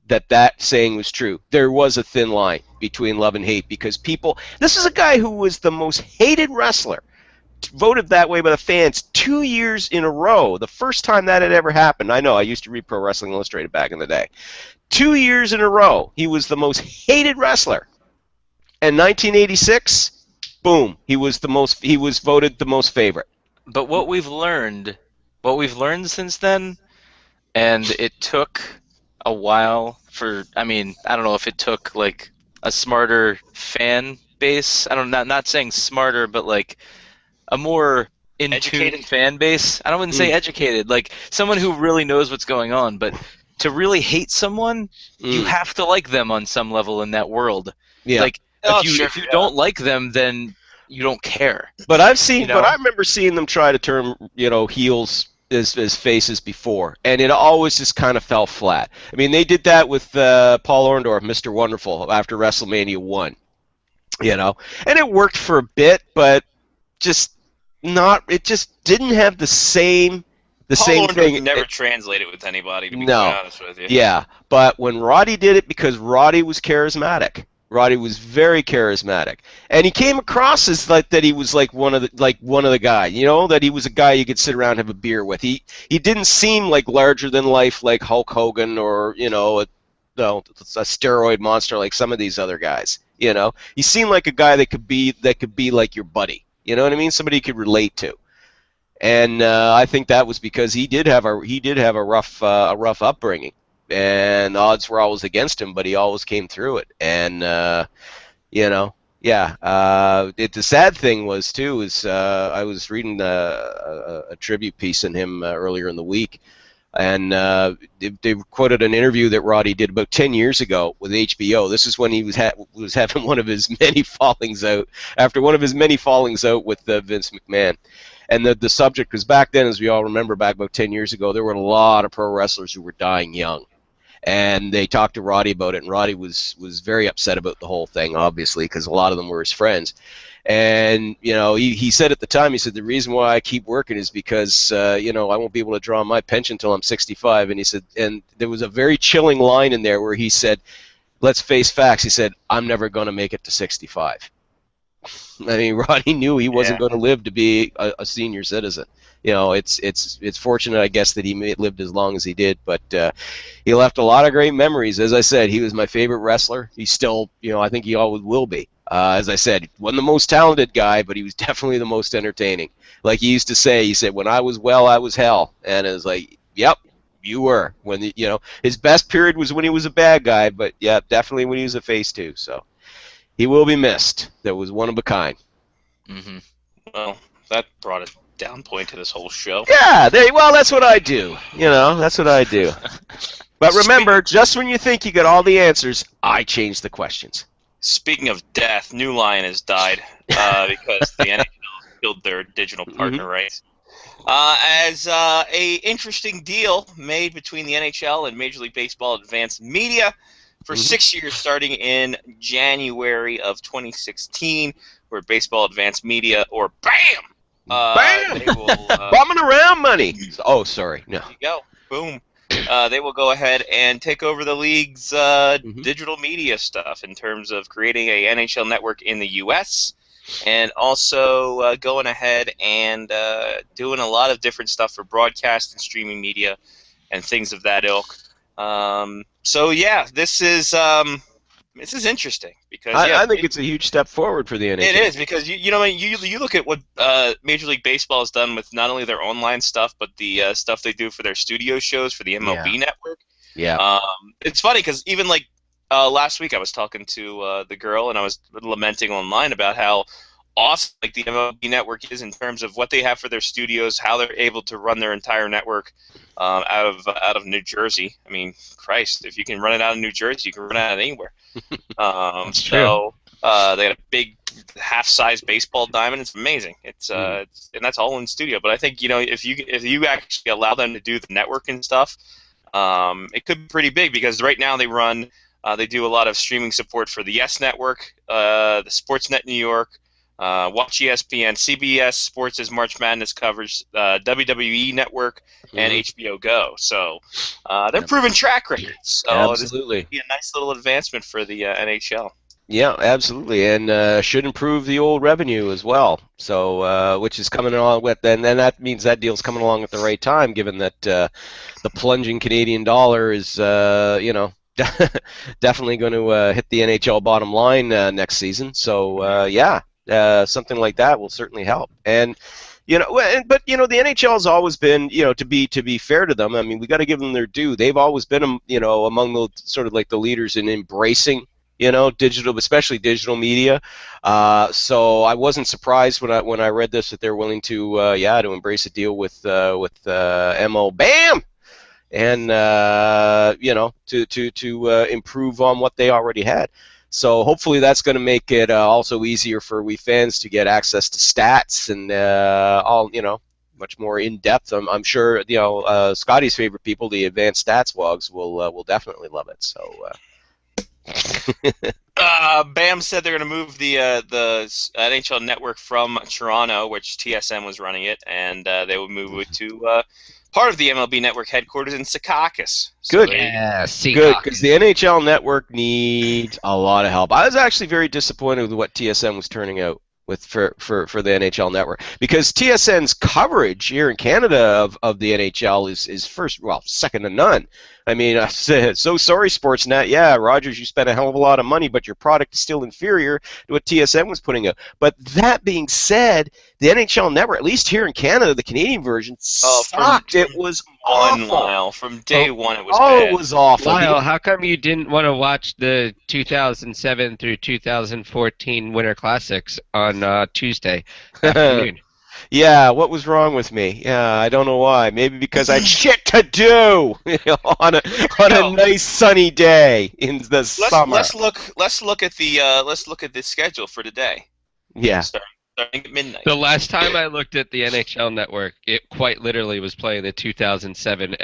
that saying was true. There was a thin line between love and hate because this is a guy who was the most hated wrestler, voted that way by the fans 2 years in a row. The first time that had ever happened. I know, I used to read Pro Wrestling Illustrated back in the day. 2 years in a row, he was the most hated wrestler. And 1986, boom, he was voted the most favorite. But what we've learned since then, and it took a while I don't know if it took like a smarter fan base. Not saying smarter, but like a more in-tune fan base. I wouldn't say educated, like someone who really knows what's going on, but to really hate someone, you have to like them on some level in that world. Yeah. Like if you don't like them, then you don't care. But I remember seeing them try to turn, you know, heels as faces before, and it always just kind of fell flat. I mean, they did that with Paul Orndorff, Mr. Wonderful, after WrestleMania 1, you know, and it worked for a bit, but it just didn't have the same Paul thing. Never translated with anybody, to be quite honest with you. Yeah, but when Roddy did it, because Roddy was charismatic. Roddy was very charismatic, and he came across as like that. He was like one of the guys, you know, that he was a guy you could sit around and have a beer with. He didn't seem like larger than life like Hulk Hogan or, you know, a steroid monster like some of these other guys. You know, he seemed like a guy that could be like your buddy. You know what I mean? Somebody you could relate to. And I think that was because he did have a rough upbringing. And odds were always against him, but he always came through it. And you know, yeah. The sad thing was too is I was reading a tribute piece in him earlier in the week, and they quoted an interview that Roddy did about 10 years ago with HBO. This is when he was having one of his many fallings out with Vince McMahon. And the subject was, back then, as we all remember, back about 10 years ago, there were a lot of pro wrestlers who were dying young. And they talked to Roddy about it, and Roddy was very upset about the whole thing, obviously, because a lot of them were his friends. And, you know, he said at the time, he said, the reason why I keep working is because, you know, I won't be able to draw my pension until I'm 65. And he said, and there was a very chilling line in there where he said, let's face facts. He said, I'm never going to make it to 65. I mean, Roddy knew he wasn't going to live to be a senior citizen. You know, it's fortunate, I guess, that he lived as long as he did, but he left a lot of great memories. As I said, he was my favorite wrestler. He's still, you know, I think he always will be. As I said, he wasn't the most talented guy, but he was definitely the most entertaining. Like he used to say, he said, when I was well, I was hell. And it was like, yep, You were. His best period was when he was a bad guy, but yeah, definitely when he was a face too. So he will be missed. That was one of a kind. Mm-hmm. Well, that brought a down point to this whole show. Yeah, that's what I do. That's what I do. But remember, just when you think you got all the answers, I change the questions. Speaking of death, New Lion has died because the NHL killed their digital partner rights. As a interesting deal made between the NHL and Major League Baseball Advanced Media for 6 years, starting in January of 2016, where Baseball Advanced Media, or BAM! BAM! They will, bumming around money. Oh, sorry. No. There you go. Boom. They will go ahead and take over the league's digital media stuff in terms of creating a NHL network in the U.S. and also going ahead and doing a lot of different stuff for broadcast and streaming media and things of that ilk. So yeah, this is interesting because I think it's a huge step forward for the NHL. It is because you look at what Major League Baseball has done with not only their online stuff but the stuff they do for their studio shows for the MLB network. Yeah. It's funny because even like last week I was talking to the girl and I was lamenting online about how awesome like the MLB network is in terms of what they have for their studios, how they're able to run their entire network out of New Jersey. I mean, Christ, if you can run it out of New Jersey, you can run it out of anywhere. That's true. So they got a big half-size baseball diamond. It's amazing. It's and that's all in studio. But I think if you actually allow them to do the network and stuff, it could be pretty big because right now they run. They do a lot of streaming support for the Yes Network, the Sportsnet New York. Watch ESPN, CBS Sports' March Madness coverage, WWE Network, and HBO Go. So they're proven track records. So absolutely, this would be a nice little advancement for the NHL. Yeah, absolutely, and should improve the old revenue as well. So, which is coming along with, and then that means that deal's coming along at the right time, given that the plunging Canadian dollar is, definitely going to hit the NHL bottom line next season. So, yeah. Something like that will certainly help, but the NHL has always been, to be fair to them. I mean, we got to give them their due. They've always been, among the sort of like the leaders in embracing, digital, especially digital media. So I wasn't surprised when I read this that they're willing to, to embrace a deal with MO BAM, and to improve on what they already had. So hopefully that's going to make it also easier for we fans to get access to stats and much more in depth. I'm sure Scotty's favorite people, the advanced stats wogs, will definitely love it. So. BAM said they're going to move the NHL network from Toronto, which TSN was running it, and they would move it to part of the MLB network headquarters in Secaucus. Good. So good, because the NHL network needs a lot of help. I was actually very disappointed with what TSN was turning out with for the NHL network, because TSN's coverage here in Canada of the NHL is second to none. I mean, so sorry, Sportsnet. Yeah, Rogers, you spent a hell of a lot of money, but your product is still inferior to what TSN was putting out. But that being said, the NHL network, at least here in Canada, the Canadian version, sucked. It was awful. Lyle. From day one, it was bad. It was awful. Lyle, how come you didn't want to watch the 2007 through 2014 Winter Classics on Tuesday afternoon? Yeah, what was wrong with me? Yeah, I don't know why. Maybe because I had shit to do on a nice sunny day in the summer. Let's look at the schedule for today. Yeah. Starting at midnight. The last time I looked at the NHL Network, it quite literally was playing the 2007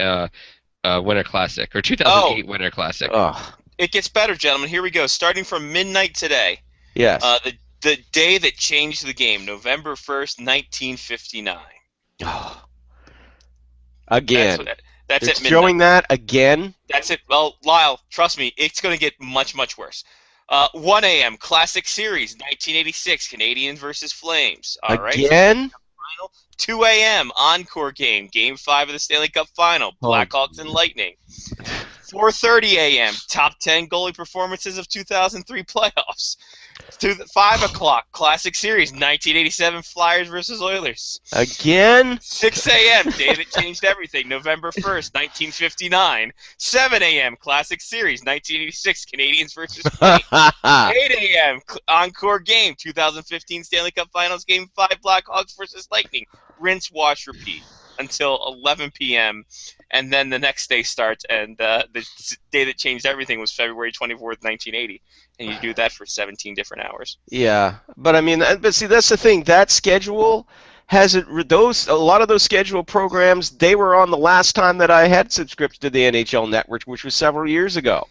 Winter Classic or 2008 Winter Classic. Oh. It gets better, gentlemen. Here we go. Starting from midnight today. Yes. The day that changed the game, November 1st, 1959. Oh. Again. That's at midnight. Showing that again? That's it. Well, Lyle, trust me, it's going to get much, much worse. 1 a.m., Classic Series, 1986, Canadiens versus Flames. All right. Again? 2 a.m., Encore game, Game 5 of the Stanley Cup Final, Blackhawks and Lightning. 4:30 a.m., top 10 goalie performances of 2003 playoffs. To 5 o'clock, Classic Series, 1987 Flyers versus Oilers. Again? 6 a.m., Day That Changed Everything, November 1st, 1959. 7 a.m., Classic Series, 1986 Canadiens versus Flames. 8 a.m., Encore Game, 2015 Stanley Cup Finals Game 5, Blackhawks versus Lightning. Rinse, wash, repeat until 11 p.m. And then the next day starts, and the Day That Changed Everything was February 24th, 1980. And you do that for 17 different hours. Yeah, but I mean, but see, that's the thing. That schedule has it. A lot of those schedule programs, they were on the last time that I had subscribed to the NHL Network, which was several years ago.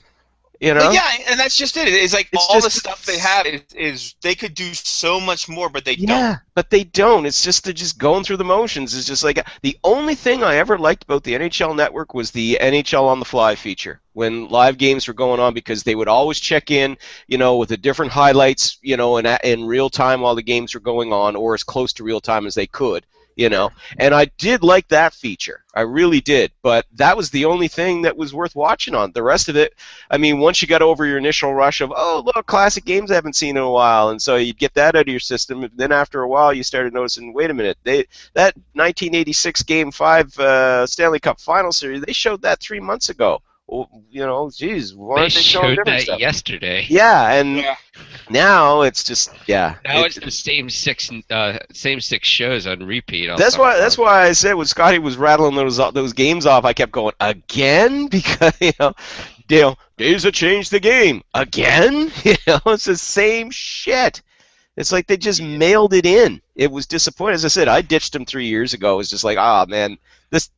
You know? But yeah, and that's just it. It's like all the stuff they have is they could do so much more, but they don't. Yeah, but they don't. It's just they're just going through the motions. It's just like the only thing I ever liked about the NHL Network was the NHL on the Fly feature when live games were going on, because they would always check in, with the different highlights, in real time while the games were going on, or as close to real time as they could. And I did like that feature. I really did. But that was the only thing that was worth watching on. The rest of it, I mean, once you got over your initial rush of, oh, look, classic games I haven't seen in a while, and so you'd get that out of your system, and then after a while you started noticing, wait a minute, that 1986 Game 5 Stanley Cup Final Series, they showed that 3 months ago. Geez, why aren't they showing showed different that stuff? yesterday. Yeah, and now it's just Now it's the same six shows on repeat. That's why I said when Scotty was rattling those games off, I kept going again because Days That Changed the Game again. It's the same shit. It's like they just mailed it in. It was disappointing. As I said, I ditched them 3 years ago. It was just like, man, this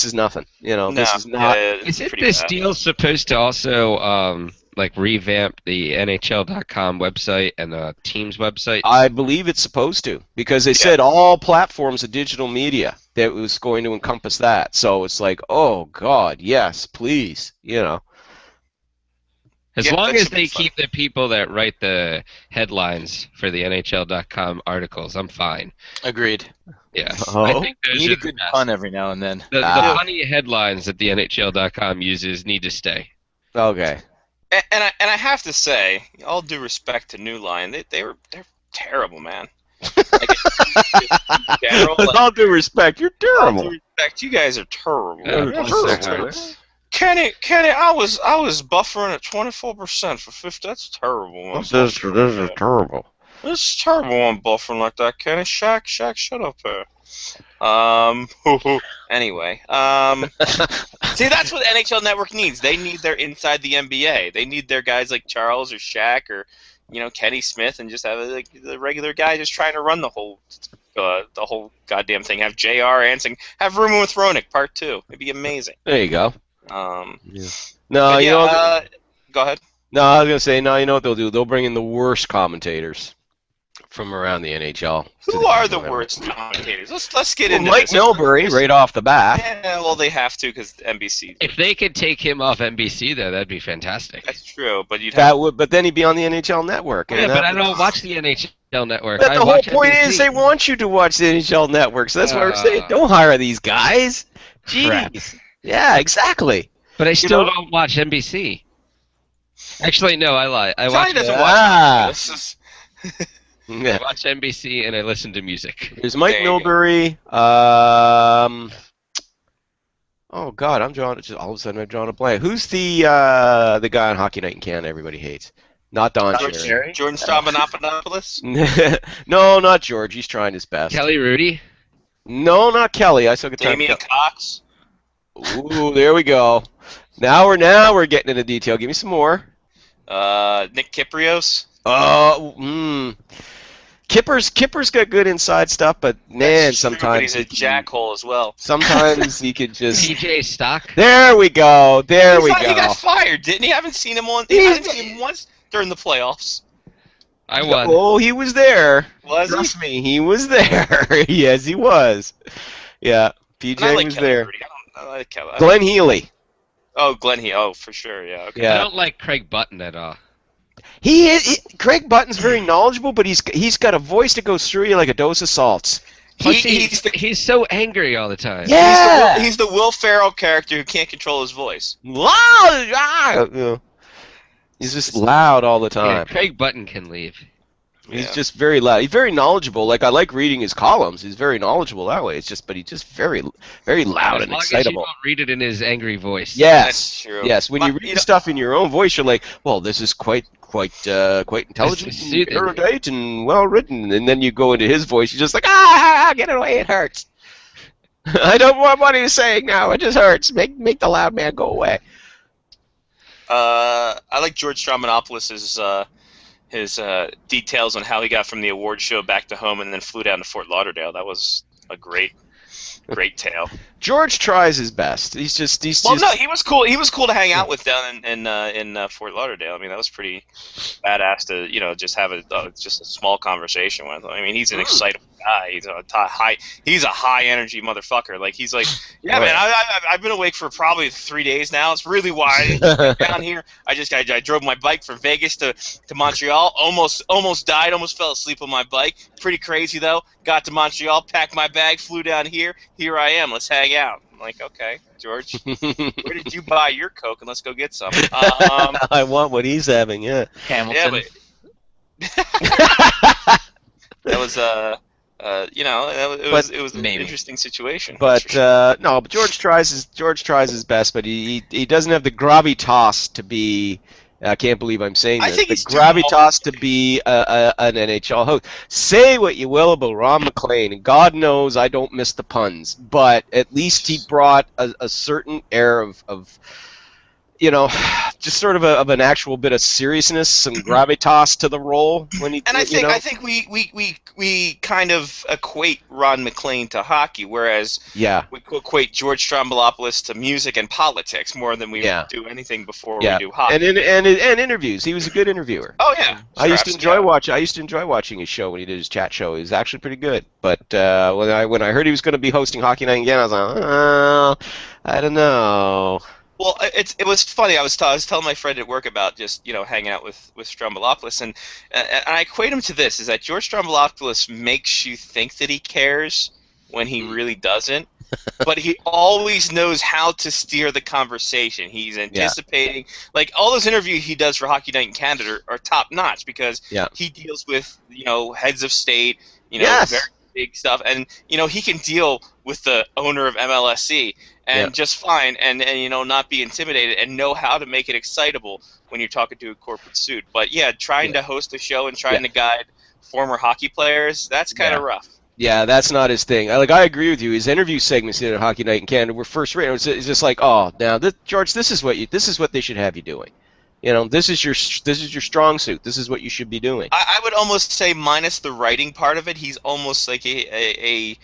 is nothing. This is not. Isn't this deal supposed to also revamp the NHL.com website and the Teams website? I believe it's supposed to, because they said all platforms of digital media that was going to encompass that. So it's like, oh God, yes, please, As long as they keep the people that write the headlines for the NHL.com articles, I'm fine. Agreed. Yeah, Oh? I think those Need are a good the best. pun every now and then. The funny headlines that the NHL.com uses need to stay. Okay. And I have to say, all due respect to New Line, they're terrible, man. With all due respect, you're All terrible. due respect, you guys are terrible. Yeah, Kenny, I was buffering at 24% for 50. That's terrible, man. This is terrible. It's terrible on buffering like that, Kenny. Shaq, shut up there. Anyway, see, that's what NHL Network needs. They need their inside the NBA. They need their guys like Charles or Shaq or, Kenny Smith, and just have the regular guy just trying to run the whole goddamn thing. Have JR answering. Have Rooming with Ronick Part 2. It'd be amazing. There you go. No, go ahead. No, I was gonna say, no. You know what they'll do? They'll bring in the worst commentators from around the NHL. Who are the worst commentators? Let's get into Mike this. Milbury, right off the bat. Yeah, well, they have to because NBC. If they could take him off NBC, though, that'd be fantastic. That's true, but you'd have. But then he'd be on the NHL Network. Yeah, but I don't watch the NHL Network. But I the whole watch point NBC. is they want you to watch the NHL Network. So that's what I'm saying. Don't hire these guys. Crap. Jeez. Yeah, exactly. But I still don't watch NBC. Actually, no, I lie. I Johnny watch, doesn't Ah. watch. This is. Yeah. I watch NBC and I listen to music. There's Mike There you go. Milbury. Oh God, all of a sudden I'm drawing a blank. Who's the guy on Hockey Night in Canada everybody hates? Not Don Cherry. Jordan Straumanopoulos? No, not George. He's trying his best. Kelly Rudy? No, not Kelly. I still get time. Damian Cox? Ooh, there we go. Now we're getting into detail. Give me some more. Nick Kyprios? Kipper's got good inside stuff, but man, That's true, but sometimes he's a jackhole as well. Sometimes he could just. TJ Stock? There we go. He got fired, didn't he? I haven't seen him I haven't seen him once during the playoffs. I won. Oh, he was there. Was Trust me, he was there. Yes, he was. Yeah, PJ I like was Kelly there. Rudy. I like Kelly. Glenn Healy. Oh, Glenn Healy. Oh, for sure. Yeah. Okay. I Yeah, don't like Craig Button at all. Craig Button's very knowledgeable, but he's got a voice that goes through you like a dose of salts. He's so angry all the time. Yeah. He's the Will Ferrell character who can't control his voice. Yeah. He's just loud all the Yeah, time. Craig Button can leave. He's just very loud. He's very knowledgeable. Like, I like reading his columns. He's very knowledgeable that way. But he's just very, very loud As and long excitable. as you don't read it in his angry voice. Yes, That's true. yes. When you read stuff in your own voice, you're like, well, this is quite intelligent, This is and soothing. erudite, and well written. And then you go into his voice, you're just like, get it away, it hurts. I don't want what he's saying now. It just hurts. Make the loud man go away. I like George Stroumboulopoulos' his details on how he got from the award show back to home and then flew down to Fort Lauderdale. That was a great tale. George tries his best. He's just. No, he was cool. He was cool to hang out with down in Fort Lauderdale. I mean, that was pretty badass to just have just a small conversation with him. I mean, he's an excitable guy. He's a high energy motherfucker. Like he's like, yeah, man. I've been awake for probably 3 days now. It's really wide down here. I drove my bike from Vegas to Montreal. Almost died. Almost fell asleep on my bike. Pretty crazy though. Got to Montreal, packed my bag, flew down here. Here I am. Let's hang out. I'm like, okay, George, where did you buy your Coke? And let's go get some. I want what he's having. Yeah. Hamilton. Yeah, that was it was an interesting situation. But sure. no, but George tries his best, but he doesn't have the gravitas to be. I can't believe I'm saying this. The gravitas to be an NHL host. Say what you will about Ron MacLean, and God knows I don't miss the puns, but at least he brought a certain air of just sort of an actual bit of seriousness, some gravitas to the role when he. And I think we kind of equate Ron MacLean to hockey, whereas we equate George Stroumboulopoulos to music and politics more than we do anything before we do hockey. And interviews. He was a good interviewer. Oh yeah, sure, I used to enjoy watching his show when he did his chat show. He was actually pretty good. But when I heard he was going to be hosting Hockey Night again, I was like, oh, I don't know. Well, it was funny. I was telling my friend at work about just hanging out with Stroumboulopoulos, and I equate him to this: is that George Stroumboulopoulos makes you think that he cares when he really doesn't, but he always knows how to steer the conversation. He's anticipating, like all those interviews he does for Hockey Night in Canada are top notch because he deals with heads of state, very big stuff, and he can deal with the owner of MLSE. And just fine, and not be intimidated, and know how to make it excitable when you're talking to a corporate suit. But trying to host a show and trying to guide former hockey players, that's kind of rough. Yeah, that's not his thing. I agree with you. His interview segments at Hockey Night in Canada were first rate. It's just like, oh, now George, this is what they should have you doing. This is your strong suit. This is what you should be doing. I would almost say, minus the writing part of it, he's almost like a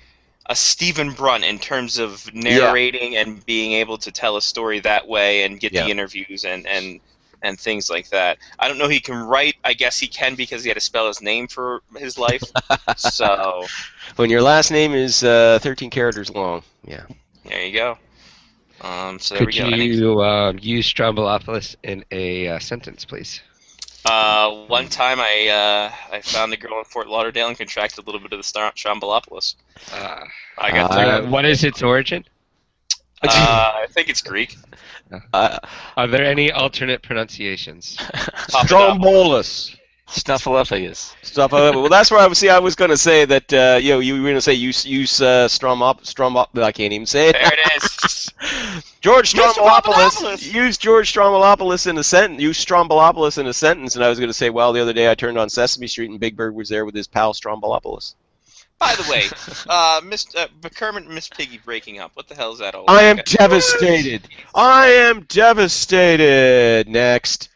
Stephen Brunt in terms of narrating and being able to tell a story that way and get the interviews and things like that. I don't know he can write. I guess he can because he had to spell his name for his life. So when your last name is 13 characters long, there you go. So Could there we go. you use Stroumboulopoulos in a sentence, please? One time I found a girl in Fort Lauderdale and contracted a little bit of the Stroumboulopoulos. I got what is its origin? I think it's Greek. Are there any alternate pronunciations? Stromboulos. Snuffleupagus. Well, that's where I was going to say that you were going to say use Strom. I can't even say it. There it is. George Stroumboulopoulos. Use George Stroumboulopoulos in a sentence. Use Stroumboulopoulos in a sentence, and I was going to say, well, the other day I turned on Sesame Street and Big Bird was there with his pal Stroumboulopoulos. By the way, Kermit and Miss Piggy breaking up. What the hell is that all? I am devastated. I am devastated. Next.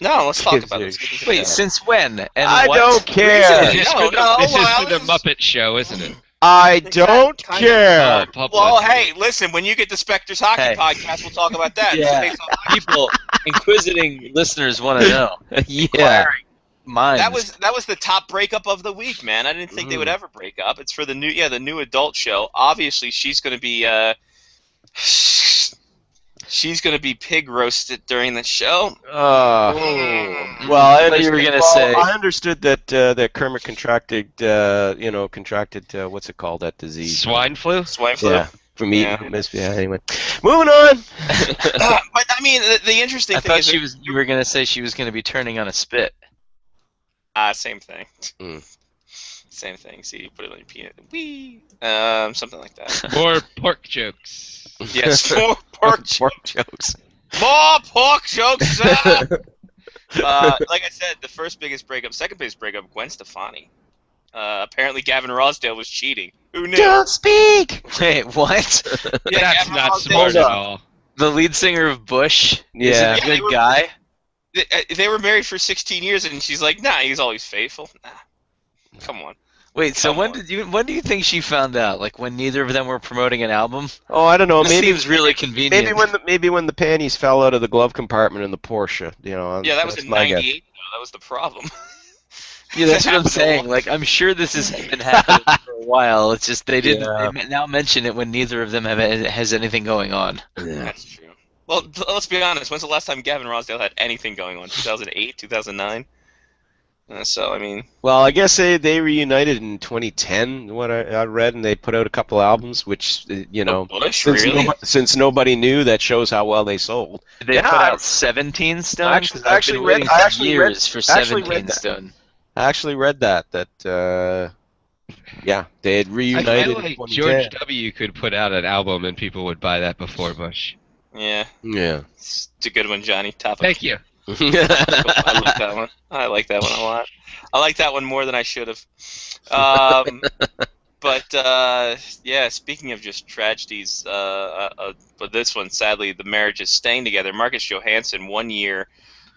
No, let's talk about this. Wait, since when? And I what? don't care. This is for the Muppet Show, isn't it? I don't care. Well, hey, listen, when you get the Spectre's Hockey podcast, we'll talk about that. Yeah. People, inquisiting listeners want to know. Yeah. Minds. That was the top breakup of the week, man. I didn't think they would ever break up. It's for the new adult show. Obviously, she's going to be pig roasted during the show. Well, I understood that Kermit contracted what's it called, that disease? Swine flu? Swine flu? Yeah. From eating hummus. Yeah. Anyway, moving on. But I mean, the interesting I thing thought is you were gonna say she was gonna be turning on a spit. same thing. Mm. Same thing. See, you put it on your peanut. Wee. Something like that. More pork jokes. Yes, more pork jokes. More pork jokes, sir! Like I said, the second biggest breakup, Gwen Stefani. Apparently Gavin Rossdale was cheating. Who knew? Don't speak. Wait, what? Yeah, That's Gavin not Rossdale smart was- at all. The lead singer of Bush Yeah. is a Yeah, good guy? They were married for 16 years, and she's like, nah, he's always faithful. Nah. Come on. Wait, so Come when do you think she found out? Like when neither of them were promoting an album? Oh, I don't know. This Maybe seems really convenient. maybe when the panties fell out of the glove compartment in the Porsche. You know. Yeah, that was that's in my guess. '98. That was the problem. Yeah, that's what I'm happened a saying. lot. Like, I'm sure this has been happening for a while. It's just they didn't Yeah. they now mention it when neither of them has anything going on. Yeah. That's true. Well, let's be honest. When's the last time Gavin Rossdale had anything going on? 2008, 2009. So I mean, Well, I guess they reunited in 2010. What I read, and they put out a couple albums, which you know, Bush, really? since nobody knew, that shows how well they sold. They Yeah. put out 17 Stone. I 'Cause actually I've been read- waiting I for actually read- years for actually read 17 that. Stone. I actually read that yeah, they had I reunited feel in like 2010. George W. could put out an album and people would buy that before Bush. Yeah, Yeah. it's a good one, Johnny. Topic. Thank you. I like that one. I like that one a lot. I like that one more than I should have. But yeah, speaking of just tragedies, but this one, sadly, the marriage is staying together. Marcus Johansson, 1 year,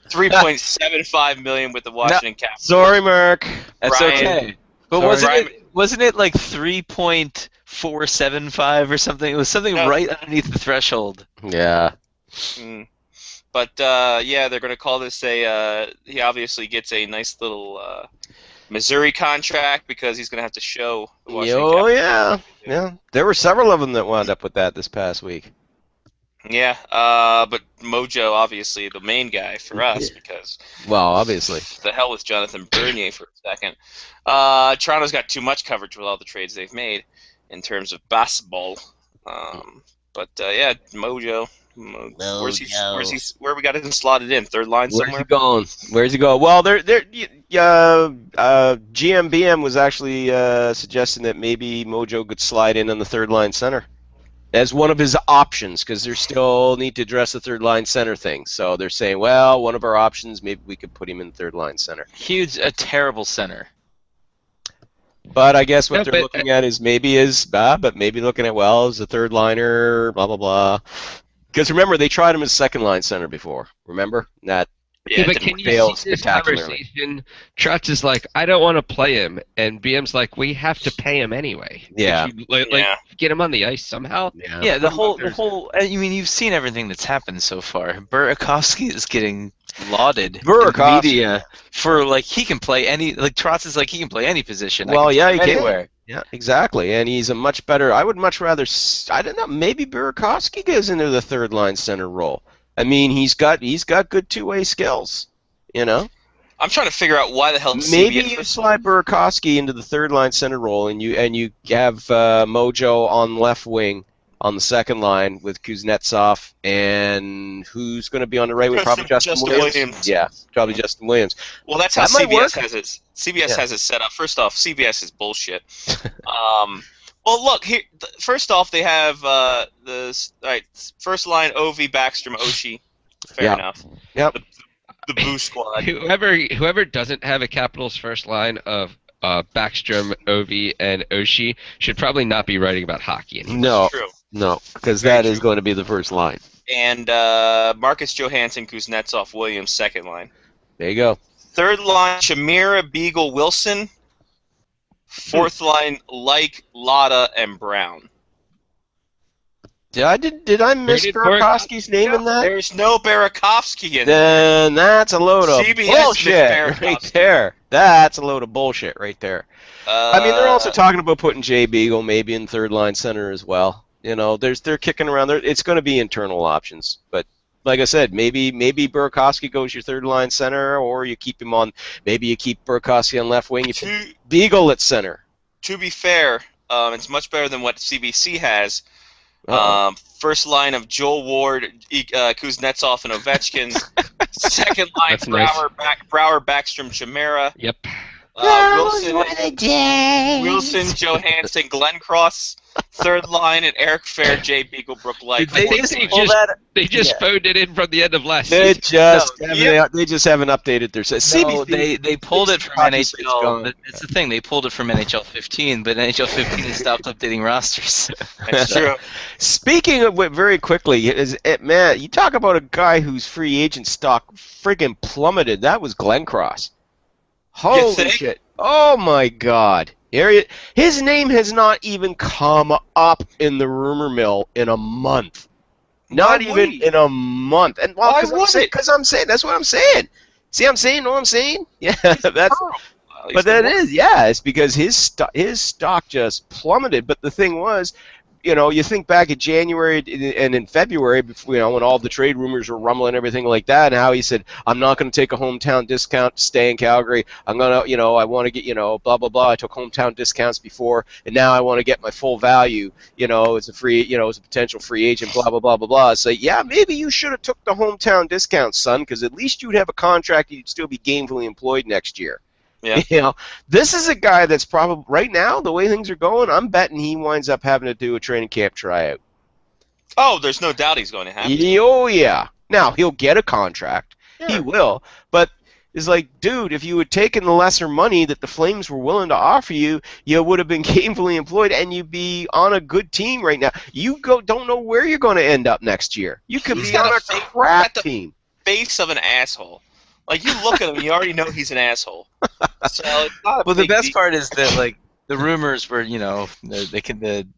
$3.75 million with the Washington Capitals. Sorry, Mark. That's Brian- okay. But Sorry. wasn't it like 3.475 or something? It was something No. right underneath the threshold. Yeah. Mm. But yeah, they're going to call this a. He obviously gets a nice little Missouri contract because he's going to have to show the Washington Oh Capitals. yeah. There were several of them that wound up with that this past week. Yeah, but Mojo, obviously, the main guy for us because Well, obviously. the hell with Jonathan Bernier for a second. Toronto's got too much coverage with all the trades they've made in terms of basketball. But yeah, Mojo. Where we got him slotted in? Third line Where's somewhere? he going? Where's he going? Well, GMBM was actually suggesting that maybe Mojo could slide in on the third line center as one of his options because they still need to address the third line center thing. So they're saying, well, one of our options, maybe we could put him in third line center. A terrible center. But I guess what No, they're but- looking at is maybe as maybe looking at as a third liner, blah blah blah. Because remember, they tried him as second line center before. Remember that? Yeah, but didn't can you fail see this spectacularly. conversation? Trotz is like, I don't want to play him, and BM's like, we have to pay him anyway. Yeah. Could you, like, Yeah. get him on the ice somehow. Yeah, the whole. Thursday. I mean, you've seen everything that's happened so far. Burakovsky is getting lauded in the Burakovsky. media for like he can play any. Like Trotz is like he can play any position. Well, yeah, he play can. anywhere. Yeah, exactly. And he's a much better. I would much rather. I don't know. Maybe Burakovsky goes into the third line center role. I mean, he's got good two-way skills. You know. I'm trying to figure out why the hell Maybe CBS you slide Burakovsky into the third line center role, and you have Mojo on left wing on the second line with Kuznetsov, and who's going to be on the right wing? Probably Justin Williams. Yeah, probably Justin Williams. Well, that's how That might CBS work. has it. CBS Yeah. has it set up. First off, CBS is bullshit. Well, look here. First off, they have first line Ovi, Backstrom, Oshie. Fair Yeah. enough. Yep. The Boo Squad. Whoever doesn't have a Capitals first line of Backstrom, Ovi, and Oshie should probably not be writing about hockey anymore. True. No, because Very that is true. going to be the first line. And Marcus Johansson, Kuznetsov, Williams, second line. There you go. Third line, Shamira, Beagle, Wilson. Fourth line, Like, Lotta, and Brown. Did I miss did Burakovsky's name in that? There's no Burakovsky in there. Then that's a load of CBS bullshit Burakovsky. right there. That's a load of bullshit right there. I mean, they're also talking about putting Jay Beagle maybe in third line center as well. You know, they're kicking around there. It's going to be internal options, but like I said, maybe Burakovsky goes your third line center, or you keep him on. Maybe you keep Burakovsky on left wing. You put Beagle at center. To be fair, it's much better than what CBC has. First line of Joel Ward, Kuznetsov, and Ovechkin. Second line, That's nice. Brouwer, Backstrom, Chimera. Yep. Wilson, Johansson, Glenn Cross. Third line, and Eric Fair, Jay Beaglebrook, Light. They just phoned it in from the end of last They season. they just haven't updated their No, they pulled it from NHL. But it's the thing, they pulled it from NHL 15, but NHL 15 has stopped updating rosters. That's true. Speaking of what, very quickly, man, you talk about a guy whose free agent stock friggin' plummeted. That was Glenn Cross. Holy shit! Oh my God! His name has not even come up in the rumor mill in a month. Not even in a month. And well, because I'm saying that's what I'm saying. See, I'm saying what I'm saying. Yeah, that's. But that is, yeah, it's because his stock just plummeted. But the thing was, you know, you think back in January and in February, before, you know, when all the trade rumors were rumbling and everything like that, and how he said, I'm not going to take a hometown discount to stay in Calgary. I'm going to, you know, I want to get, you know, blah, blah, blah. I took hometown discounts before, and now I want to get my full value, you know, as a free, you know, as a potential free agent, blah, blah, blah, blah, blah. So, yeah, maybe you should have took the hometown discount, son, because at least you'd have a contract and you'd still be gainfully employed next year. Yeah. You know, this is a guy that's probably, right now, the way things are going, I'm betting he winds up having to do a training camp tryout. Oh, there's no doubt he's going to have to. Oh, yeah. Now, he'll get a contract. Sure. He will. But it's like, dude, if you had taken the lesser money that the Flames were willing to offer you, you would have been gainfully employed and you'd be on a good team right now. You don't know where you're going to end up next year. You could be on a crap team. Face of an asshole. Like, you look at him, you already know he's an asshole. So it's not well, the best part is that, like, the rumors were, you know,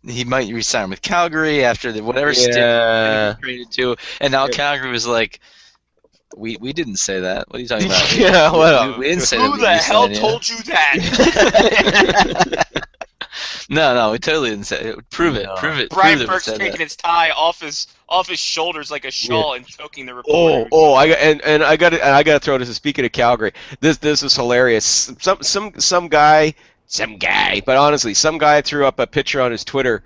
he might resign with Calgary after whatever stint he was traded to, and now Calgary was like, we didn't say that. What are you talking about? Yeah, well, we didn't say who that. The hell told you that? No, we totally didn't say it. Prove it. Brian Burke's taking his tie off his shoulders like a shawl and choking the reporter. I got to throw this. Speaking of Calgary, this is hilarious. Some guy, but honestly, some guy threw up a picture on his Twitter.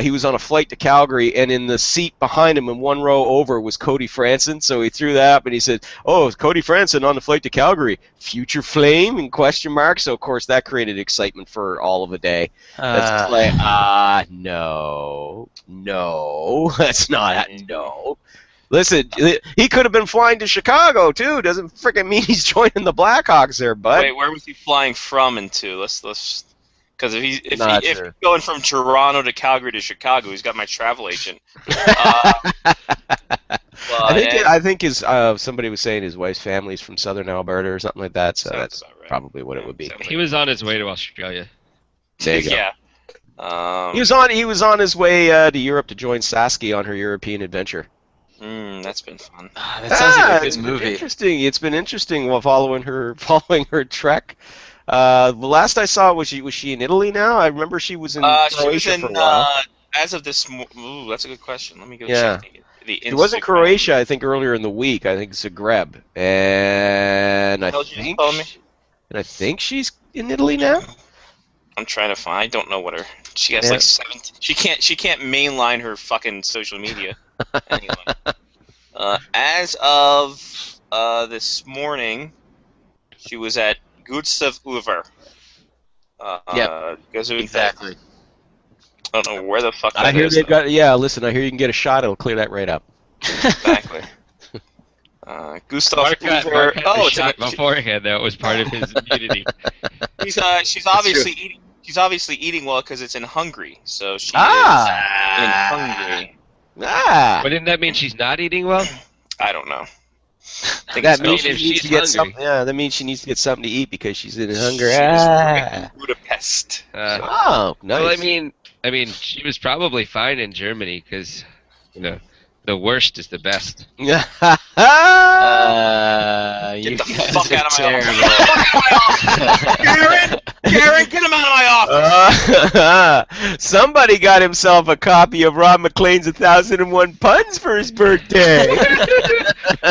He was on a flight to Calgary, and in the seat behind him, and one row over, was Cody Franson. So he threw that up, and he said, "Oh, Cody Franson on the flight to Calgary, future Flame?" in question mark. So of course that created excitement for all of a day. That's like, no, that's not no. Listen, he could have been flying to Chicago too. Doesn't freaking mean he's joining the Blackhawks there, bud. Wait, where was he flying from and to? Let's because if he's going from Toronto to Calgary to Chicago, he's got my travel agent. I think his somebody was saying his wife's family's from Southern Alberta or something like that. So that's right. Probably what it would be. He was on his way to Australia. There you go. Yeah. He was on his way to Europe to join Saskia on her European adventure. That's been fun. That sounds like a good movie. Interesting. It's been interesting while following her trek. The last I saw was she in Italy now? I remember she was in Croatia for a while. As of this, that's a good question. Let me go check. It wasn't Croatia. I think earlier in the week. I think Zagreb, and I think she's in Italy now. I'm trying to find. I don't know what her. She has like 17. She can't mainline her fucking social media. Anyway, as of this morning, she was at Gustav Uver. Exactly. I don't know where the fuck I hear they've got. Yeah, listen. I hear you can get a shot. It'll clear that right up. Exactly. Gustav Uver. Oh, it's shot beforehand. That was part of his immunity. She's obviously eating. She's obviously eating well because it's in Hungary. So she is in Hungary. But didn't that mean she's not eating well? I don't know. That means she needs to get something. Yeah, that means she needs to get something to eat because she's in Hungary. Budapest. Oh, nice. Well, I mean, she was probably fine in Germany because, you know, the worst is the best. Get the fuck out of my office. Karen, get him out of my office. Somebody got himself a copy of Ron McLean's 1001 Puns for his birthday.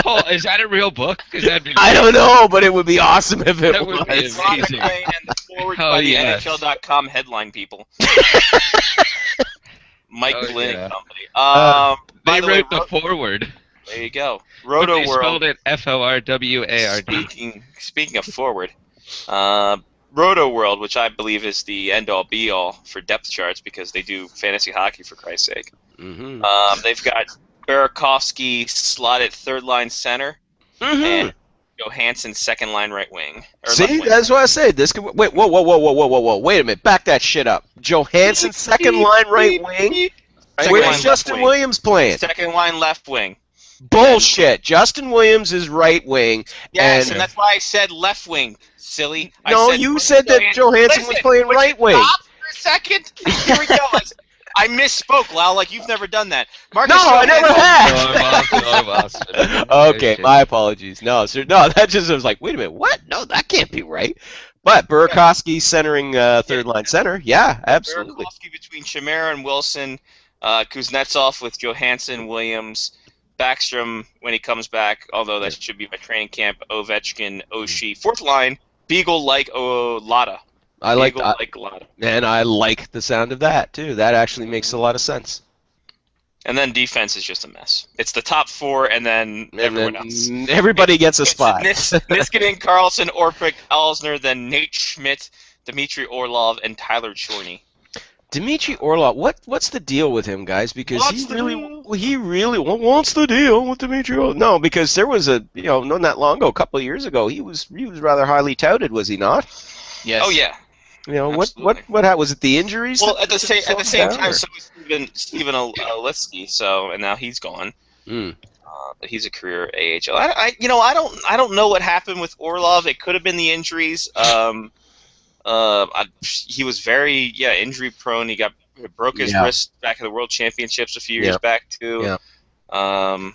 Oh, is that a real book? I don't know, but it would be awesome if it was. Would be Ron McLean and the forward by the NHL.com headline people. Mike Oh, Glynn yeah. and Company. They By the way, wrote the forward. there you go. But Roto they World. spelled it Forward. Speaking of forward, Roto World, which I believe is the end-all be-all for depth charts because they do fantasy hockey for Christ's sake. Mm-hmm. They've got Burakovsky slotted third-line center and Johansson second-line right wing. See, that's what I said. This could wait. Whoa! Wait a minute. Back that shit up. Johansson second line right wing. Where's Justin Williams playing? Second line left wing. Bullshit. Justin Williams is right wing. Yes, and that's why I said left wing, silly. No, you said that Johansson was playing right wing. Stop for a second. Here we go. I misspoke, Lau, like you've never done that. Marcus I Johansson- never have. Okay, my apologies. No, sir, no, that just I was like, wait a minute, what? No, that can't be right. But Burakovsky centering third line center, yeah, absolutely. Burakovsky between Chimera and Wilson, Kuznetsov with Johansson, Williams, Backstrom when he comes back, although that should be by training camp, Ovechkin, Oshie. Fourth line, Beagle like Lada. I like Lada. And I like the sound of that too. That actually makes a lot of sense. And then defense is just a mess. It's the top four, and then everyone else. Everybody gets a spot. Niskanen, Carlson, Orpik, Elsner, then Nate Schmidt, Dmitry Orlov, and Tyler Chorney. Dmitry Orlov, what's the deal with him, guys? Because What's what's the deal with Dmitry Orlov? No, because there was not that long ago, a couple of years ago, he was rather highly touted, was he not? Yes. Oh yeah. What happened? Was it the injuries? Well, at the same time, so was Steven Olitsky. So, and now he's gone. But he's a career AHL. I don't know what happened with Orlov. It could have been the injuries. He was very injury prone. He broke his wrist back at the World Championships a few years back too. Yeah.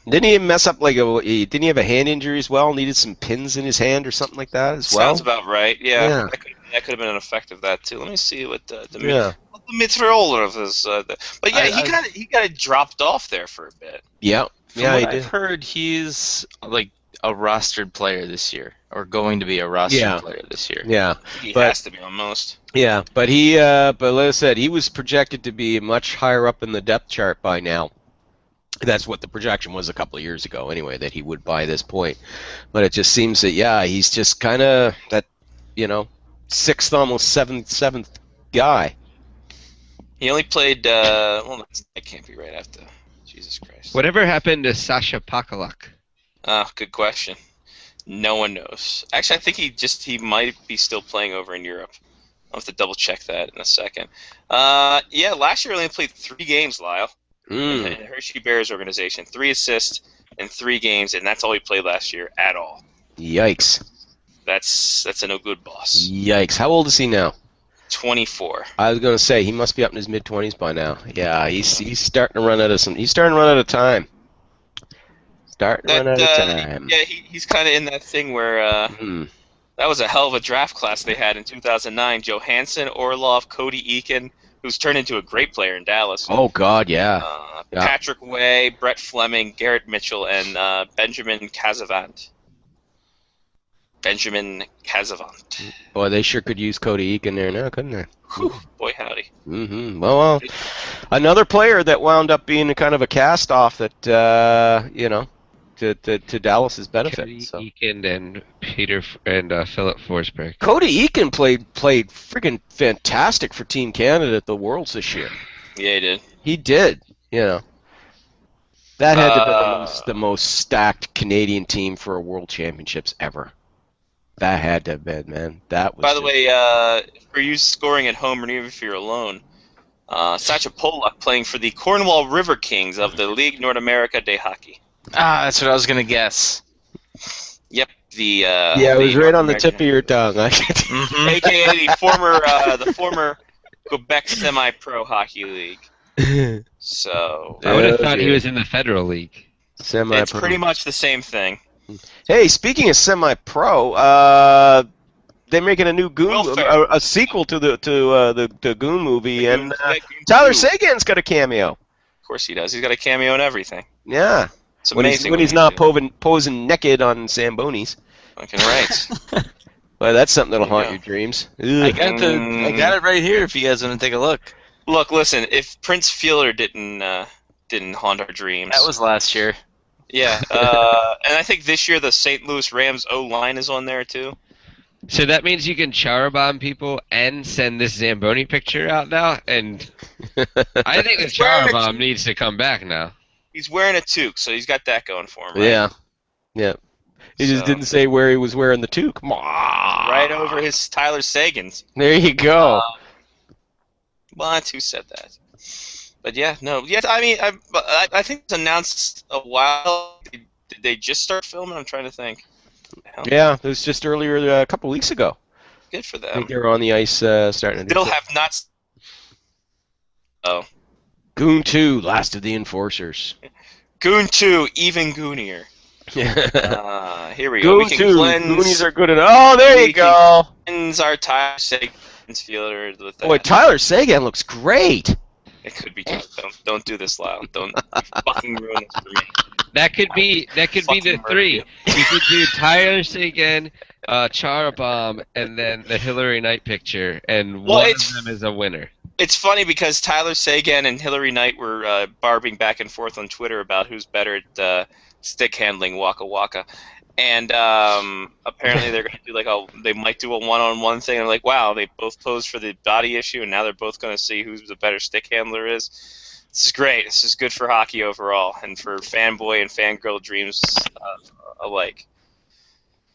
Didn't he mess up didn't he have a hand injury as well? Needed some pins in his hand or something like that as well? Sounds about right. Yeah. That could have been an effect of that too. Let me see what Dmitry Orlov is. But yeah, he kind of dropped off there for a bit. Yeah. From what I've heard, he's like a rostered player this year, or going to be a rostered player this year. Yeah. He has to be almost. Yeah, but but like I said, he was projected to be much higher up in the depth chart by now. That's what the projection was a couple of years ago, anyway, that he would by this point. But it just seems that he's just kind of that, sixth, almost seventh guy. He only played. That can't be right after. Jesus Christ. Whatever happened to Sasha Pakaluk? Good question. No one knows. Actually, I think he might be still playing over in Europe. I'll have to double check that in a second. Last year he only played 3 games, Lyle. In the Hershey Bears organization. 3 assists in 3 games, and that's all he played last year at all. Yikes. That's a no good boss. Yikes. How old is he now? 24. I was going to say he must be up in his mid-20s by now. Yeah, he's starting to run out of He's starting to run out of time. Yeah, he's kind of in that thing where that was a hell of a draft class they had in 2009. Johansson, Orlov, Cody Eakin, who's turned into a great player in Dallas. Oh God, yeah. Patrick Way, Brett Fleming, Garrett Mitchell, and Benjamin Casavant. Boy, they sure could use Cody Eakin there now, couldn't they? Whew, boy, howdy. Mm-hmm. Well, another player that wound up being kind of a cast-off that, to Dallas's benefit. Cody Eakin and Philip Forsberg. Cody Eakin played freaking fantastic for Team Canada at the Worlds this year. Yeah, he did. He did. That had to be the most stacked Canadian team for a World Championships ever. That had to have been, man. That was. By the way, for you scoring at home or even if you're alone, Sacha Polak playing for the Cornwall River Kings of the Ligue Nord America de Hockey. That's what I was gonna guess. Yep, it was right on the tip of your tongue. AKA the former Quebec Semi-Pro Hockey League. So I would have thought he was in the Federal League. Semi-Pro. It's pretty much the same thing. Hey, speaking of semi-pro, they're making a new Goon, a sequel to the Goon movie, and Tyler Seguin's got a cameo. Of course he does. He's got a cameo in everything. Yeah. It's amazing when he's not posing naked on Zambonis. Fucking right. Well, that's something that'll haunt your dreams. I got it right here if you guys want to take a look. Look, listen. If Prince Fielder didn't haunt our dreams, That was last year. yeah. And I think this year the St. Louis Rams O-line is on there too. So that means you can charabomb people and send this Zamboni picture out now, and I think the charabomb needs to come back now. He's wearing a toque, so he's got that going for him. Right? Yeah. Yeah. He just didn't say where he was wearing the toque. Right over his Tyler Sagan's. There you go. Well, who said that? But yeah, no. Yeah, I mean, I think it's announced a while. Did they just start filming? I'm trying to think. Yeah, it was just earlier, a couple weeks ago. Good for I them. think they were on the ice starting to Still have not. Oh. Goon 2, Last of the Enforcers. Goon 2, even goonier. Here we go. Goon We can 2, cleanse. Goonies are good enough. Oh, there you go. Cleanse our Tyler Sagan's Fielder with that. Boy, Tyler Sagan looks great. It could be. Don't do this loud. Don't fucking ruin this for me. That could be the three. You could do Tyler Sagan, Charabomb, and then the Hillary Knight picture, and one of them is a winner. It's funny because Tyler Sagan and Hillary Knight were barbing back and forth on Twitter about who's better at stick handling Waka Waka. And apparently they're going to do they might do a one-on-one thing. And like, wow, they both posed for the body issue, and now they're both going to see who's the better stick handler is. This is great. This is good for hockey overall, and for fanboy and fangirl dreams alike.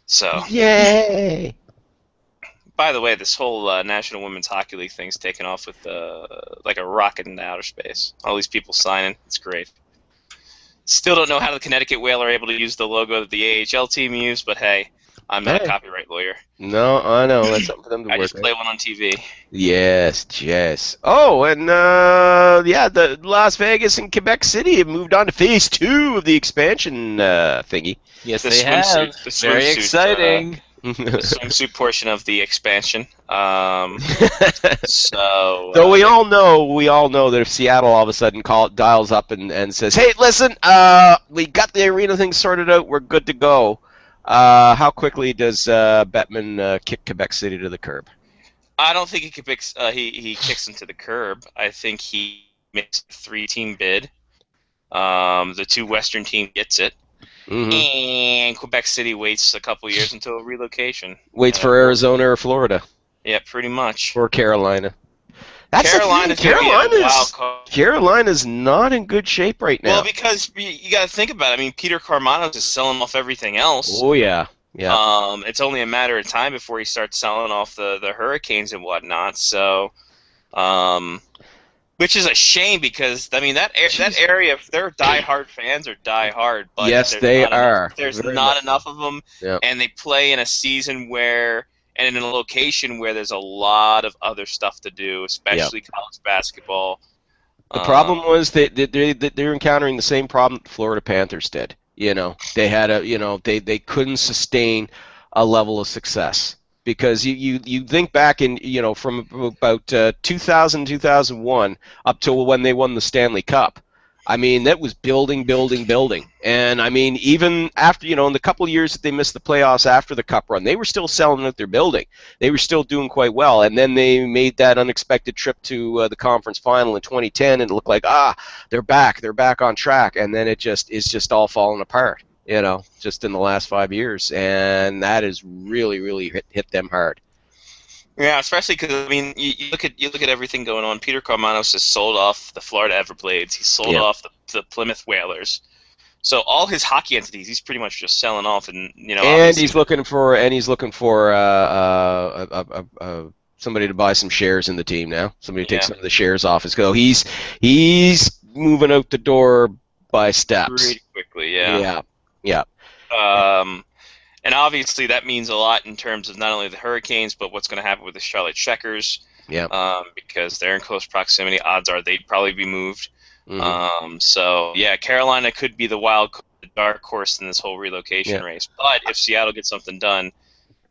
So. Yay! By the way, this whole National Women's Hockey League thing's taken off with like a rocket into outer space. All these people signing. It's great. Still don't know how the Connecticut Whale are able to use the logo that the AHL team used, but hey, I'm not a copyright lawyer. No, I know. That's something for them to work I just play one on TV. Yes. Oh, and the Las Vegas and Quebec City have moved on to Phase 2 of the expansion thingy. Yes, they have. Very exciting. The swimsuit portion of the expansion. Though we all know that if Seattle all of a sudden dials up and says, "Hey, listen, we got the arena thing sorted out. We're good to go." How quickly does Bettman kick Quebec City to the curb? I don't think he kicks them to the curb. I think he makes a 3-team bid. The 2 Western team gets it. Mm-hmm. And Quebec City waits a couple years until relocation. Waits for Arizona or Florida. Yeah, pretty much. Or Carolina. Carolina's not in good shape right now. Well, because you got to think about it. I mean, Peter Carmanos is selling off everything else. Oh, yeah. It's only a matter of time before he starts selling off the Hurricanes and whatnot. So, which is a shame because, I mean, that area, their diehard fans are diehard. But yes, they are. There's not enough of them, and they play in a season where, and in a location where there's a lot of other stuff to do, especially college basketball. The problem was that they're encountering the same problem the Florida Panthers did. They had they couldn't sustain a level of success. Because you think back from about 2000, 2001 up to when they won the Stanley Cup. I mean, that was building. And, I mean, even after, in the couple of years that they missed the playoffs after the Cup run, they were still selling out their building. They were still doing quite well. And then they made that unexpected trip to the conference final in 2010, and it looked like, they're back on track. And then it's just all falling apart. Just in the last 5 years, and that has really, really hit them hard. Yeah, especially because I mean, you look at everything going on. Peter Carmanos has sold off the Florida Everblades. He's sold off the Plymouth Whalers. So all his hockey entities, he's pretty much just selling off, and And he's looking for somebody to buy some shares in the team now. Somebody to take some of the shares off his go. He's moving out the door by steps. Pretty quickly, yeah. Yeah. And obviously that means a lot in terms of not only the Hurricanes, but what's going to happen with the Charlotte Checkers. Yeah. Because they're in close proximity. Odds are they'd probably be moved. Mm-hmm. So yeah, Carolina could be the dark horse in this whole relocation race. But if Seattle gets something done,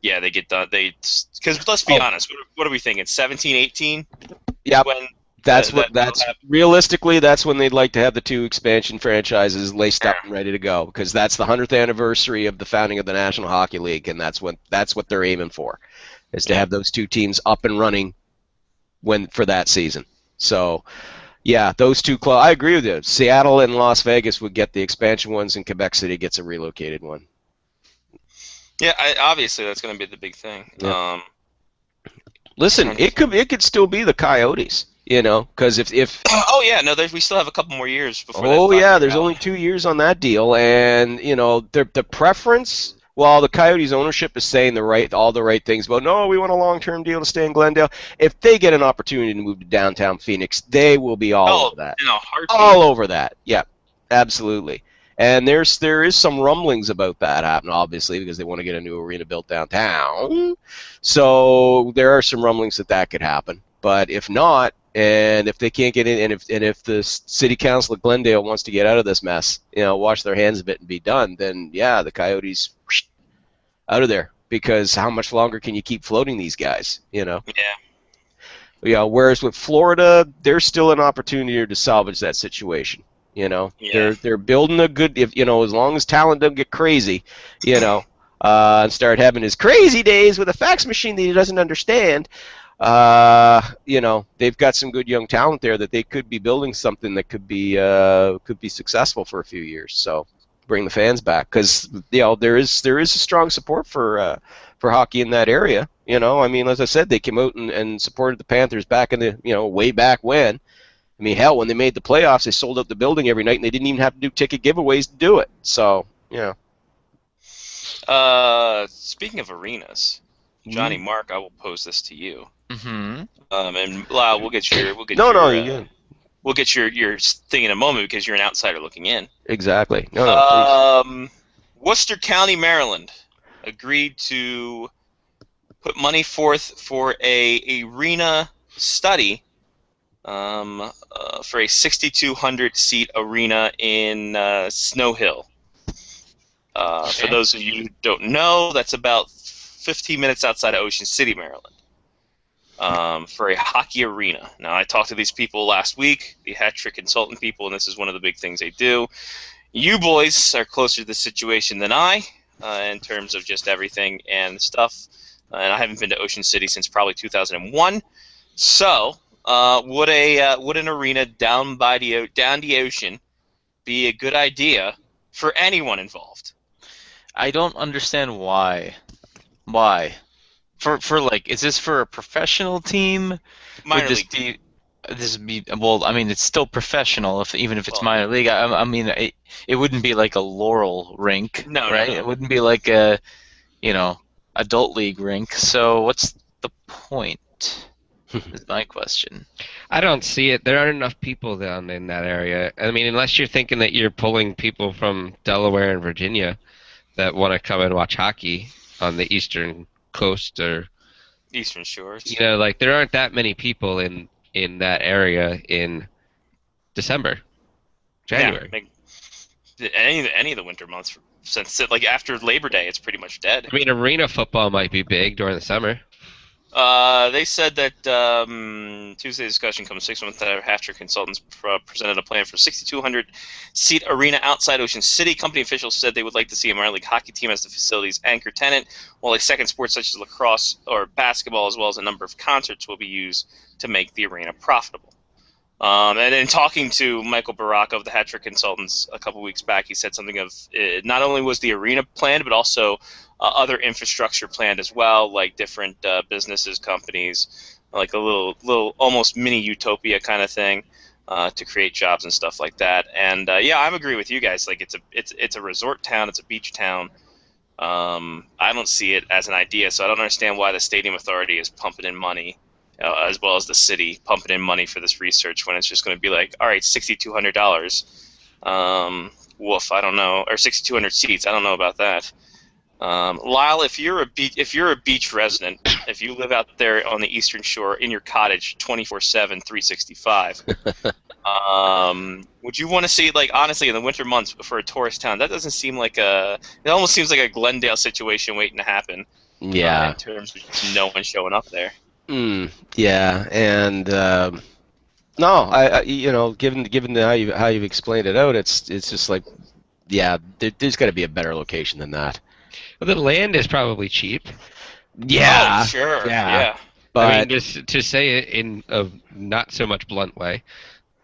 yeah, they get done. Because let's be honest, what are we thinking? 17, 18? Yeah. That's realistically, that's when they'd like to have the 2 expansion franchises laced up and ready to go, because that's the 100th anniversary of the founding of the National Hockey League, and that's what they're aiming for, is to have those 2 teams up and running for that season. So, yeah, those two clubs. I agree with you. Seattle and Las Vegas would get the expansion ones, and Quebec City gets a relocated one. Yeah, obviously that's going to be the big thing. Yeah. Listen, it could still be the Coyotes, because if oh yeah, no, we still have a couple more years before. Oh yeah, there's only 2 years on that deal, and the preference. While the Coyotes ownership is saying all the right things about, no, we want a long-term deal to stay in Glendale. If they get an opportunity to move to downtown Phoenix, they will be all over that. All over that. Yeah, absolutely. And there is some rumblings about that happening, obviously, because they want to get a new arena built downtown. So there are some rumblings that could happen. But if not, and if they can't get in, and if the city council of Glendale wants to get out of this mess, wash their hands a bit and be done, then yeah, the Coyotes out of there, because how much longer can you keep floating these guys? Yeah. Whereas with Florida, there's still an opportunity to salvage that situation. They're building a good, as long as talent doesn't get crazy, and start having his crazy days with a fax machine that he doesn't understand. They've got some good young talent there that they could be building something that could be successful for a few years. So bring the fans back, because there is a strong support for hockey in that area. As I said, they came out and supported the Panthers back in the way back when. Hell, when they made the playoffs, they sold out the building every night, and they didn't even have to do ticket giveaways to do it. So, speaking of arenas, Johnny, Mark, I will pose this to you. Mm-hmm. And Lyle, we'll get your thing in a moment, because you're an outsider looking in. Exactly. Worcester County, Maryland, agreed to put money forth for a arena study. For a 6,200 seat arena in Snow Hill. For those of you who don't know, that's about 15 minutes outside of Ocean City, Maryland. For a hockey arena. Now, I talked to these people last week, the Hat Trick Consultant people, and this is one of the big things they do. You boys are closer to the situation than I, in terms of just everything and stuff. And I haven't been to Ocean City since probably 2001. So, would an arena down the ocean be a good idea for anyone involved? I don't understand why. Why? For like, is this for a professional team? Minor league. It's still professional, even if it's minor league. It wouldn't be like a Laurel rink, right? No. It wouldn't be like a, adult league rink. So what's the point? Is my question. I don't see it. There aren't enough people down in that area. Unless you're thinking that you're pulling people from Delaware and Virginia that want to come and watch hockey on the eastern coast or Eastern Shores. There aren't that many people in that area in December, January. Yeah, any of the winter months, since after Labor Day, it's pretty much dead. Arena football might be big during the summer. They said that Tuesday's discussion comes 6 months after Hat Trick Consultants presented a plan for a 6,200-seat arena outside Ocean City. Company officials said they would like to see a minor league hockey team as the facility's anchor tenant, while a second sport such as lacrosse or basketball, as well as a number of concerts, will be used to make the arena profitable. And in talking to Michael Baraka of the Hat Trick Consultants a couple weeks back, he said something of not only was the arena planned, but also other infrastructure planned as well, like different businesses, companies, like a little almost mini utopia kind of thing, to create jobs and stuff like that. And yeah, I agree with you guys. Like it's a resort town, it's a beach town. I don't see it as an idea, so I don't understand why the Stadium Authority is pumping in money, as well as the city pumping in money for this research, when it's just going to be like, all right, $6,200. Woof, I don't know, or 6,200 seats. I don't know about that. Lyle, if you're a beach resident, if you live out there on the Eastern Shore in your cottage 24/7, 365, would you want to see, honestly, in the winter months for a tourist town? That doesn't seem like it almost seems like a Glendale situation waiting to happen. Yeah. In terms of just no one showing up there. Yeah, and no, given how you've explained it out, it's just like, yeah, there's got to be a better location than that. Well, the land is probably cheap. Yeah. Oh, sure. Yeah. But I mean, to say it in a not so much blunt way,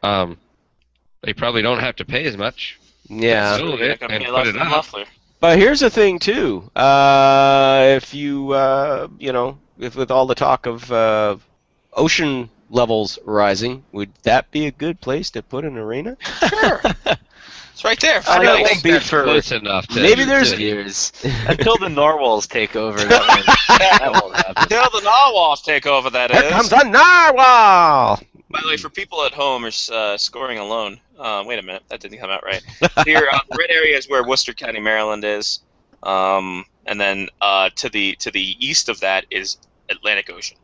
they probably don't have to pay as much. yeah. So Build you're it not gonna and pay put less it than up. Muffler. But here's the thing too. If you if with all the talk of ocean levels rising, would that be a good place to put an arena? Sure. It's right there. I Free know it ice. won't be for Close enough. To Maybe there's- years until the narwhals take over. That won't happen. Till the narwhals take over, that Here is. comes a narwhal. By the way, for people at home who's scoring alone, wait a minute, that didn't come out right. Here, the red area is where Worcester County, Maryland is, and then to the east of that is Atlantic Ocean.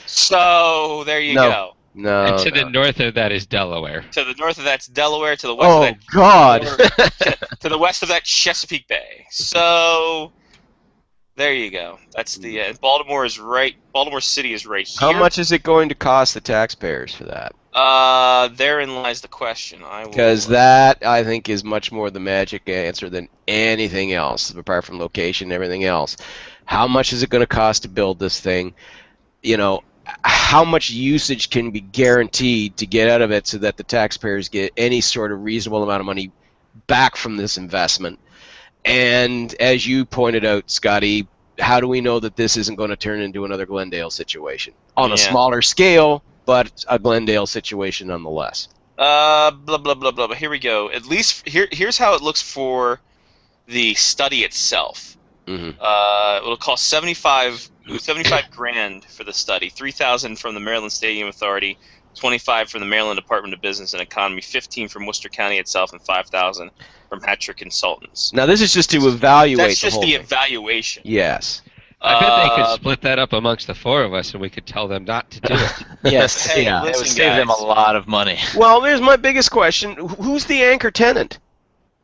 So there you No. go. No. And to the no. north of that is Delaware. To the north of that's Delaware. To the west Oh of that, God. to the west of that, Chesapeake Bay. So there you go. That's the Baltimore is right. Baltimore City is right here. How much is it going to cost the taxpayers for that? Therein lies the question. Because that, I think, is much more the magic answer than anything else, apart from location and everything else. How much is it going to cost to build this thing? You know, how much usage can be guaranteed to get out of it so that the taxpayers get any sort of reasonable amount of money back from this investment? And as you pointed out, Scotty, how do we know that this isn't going to turn into another Glendale situation? On a Yeah. smaller scale, but a Glendale situation nonetheless. Blah blah blah blah. But here we go. At least here's how it looks for the study itself. Mm-hmm. It'll cost 75 grand for the study. 3,000 from the Maryland Stadium Authority, 25 from the Maryland Department of Business and Economy, 15 from Worcester County itself, and 5,000 from Hatcher Consultants. Now this is just to evaluate That's the just whole the thing. evaluation. Yes. I bet they could split that up amongst the four of us, and we could tell them not to do it. Yes, Hey, yeah, it listen, would save them a guys. lot of money. Well, there's my biggest question. Who's the anchor tenant?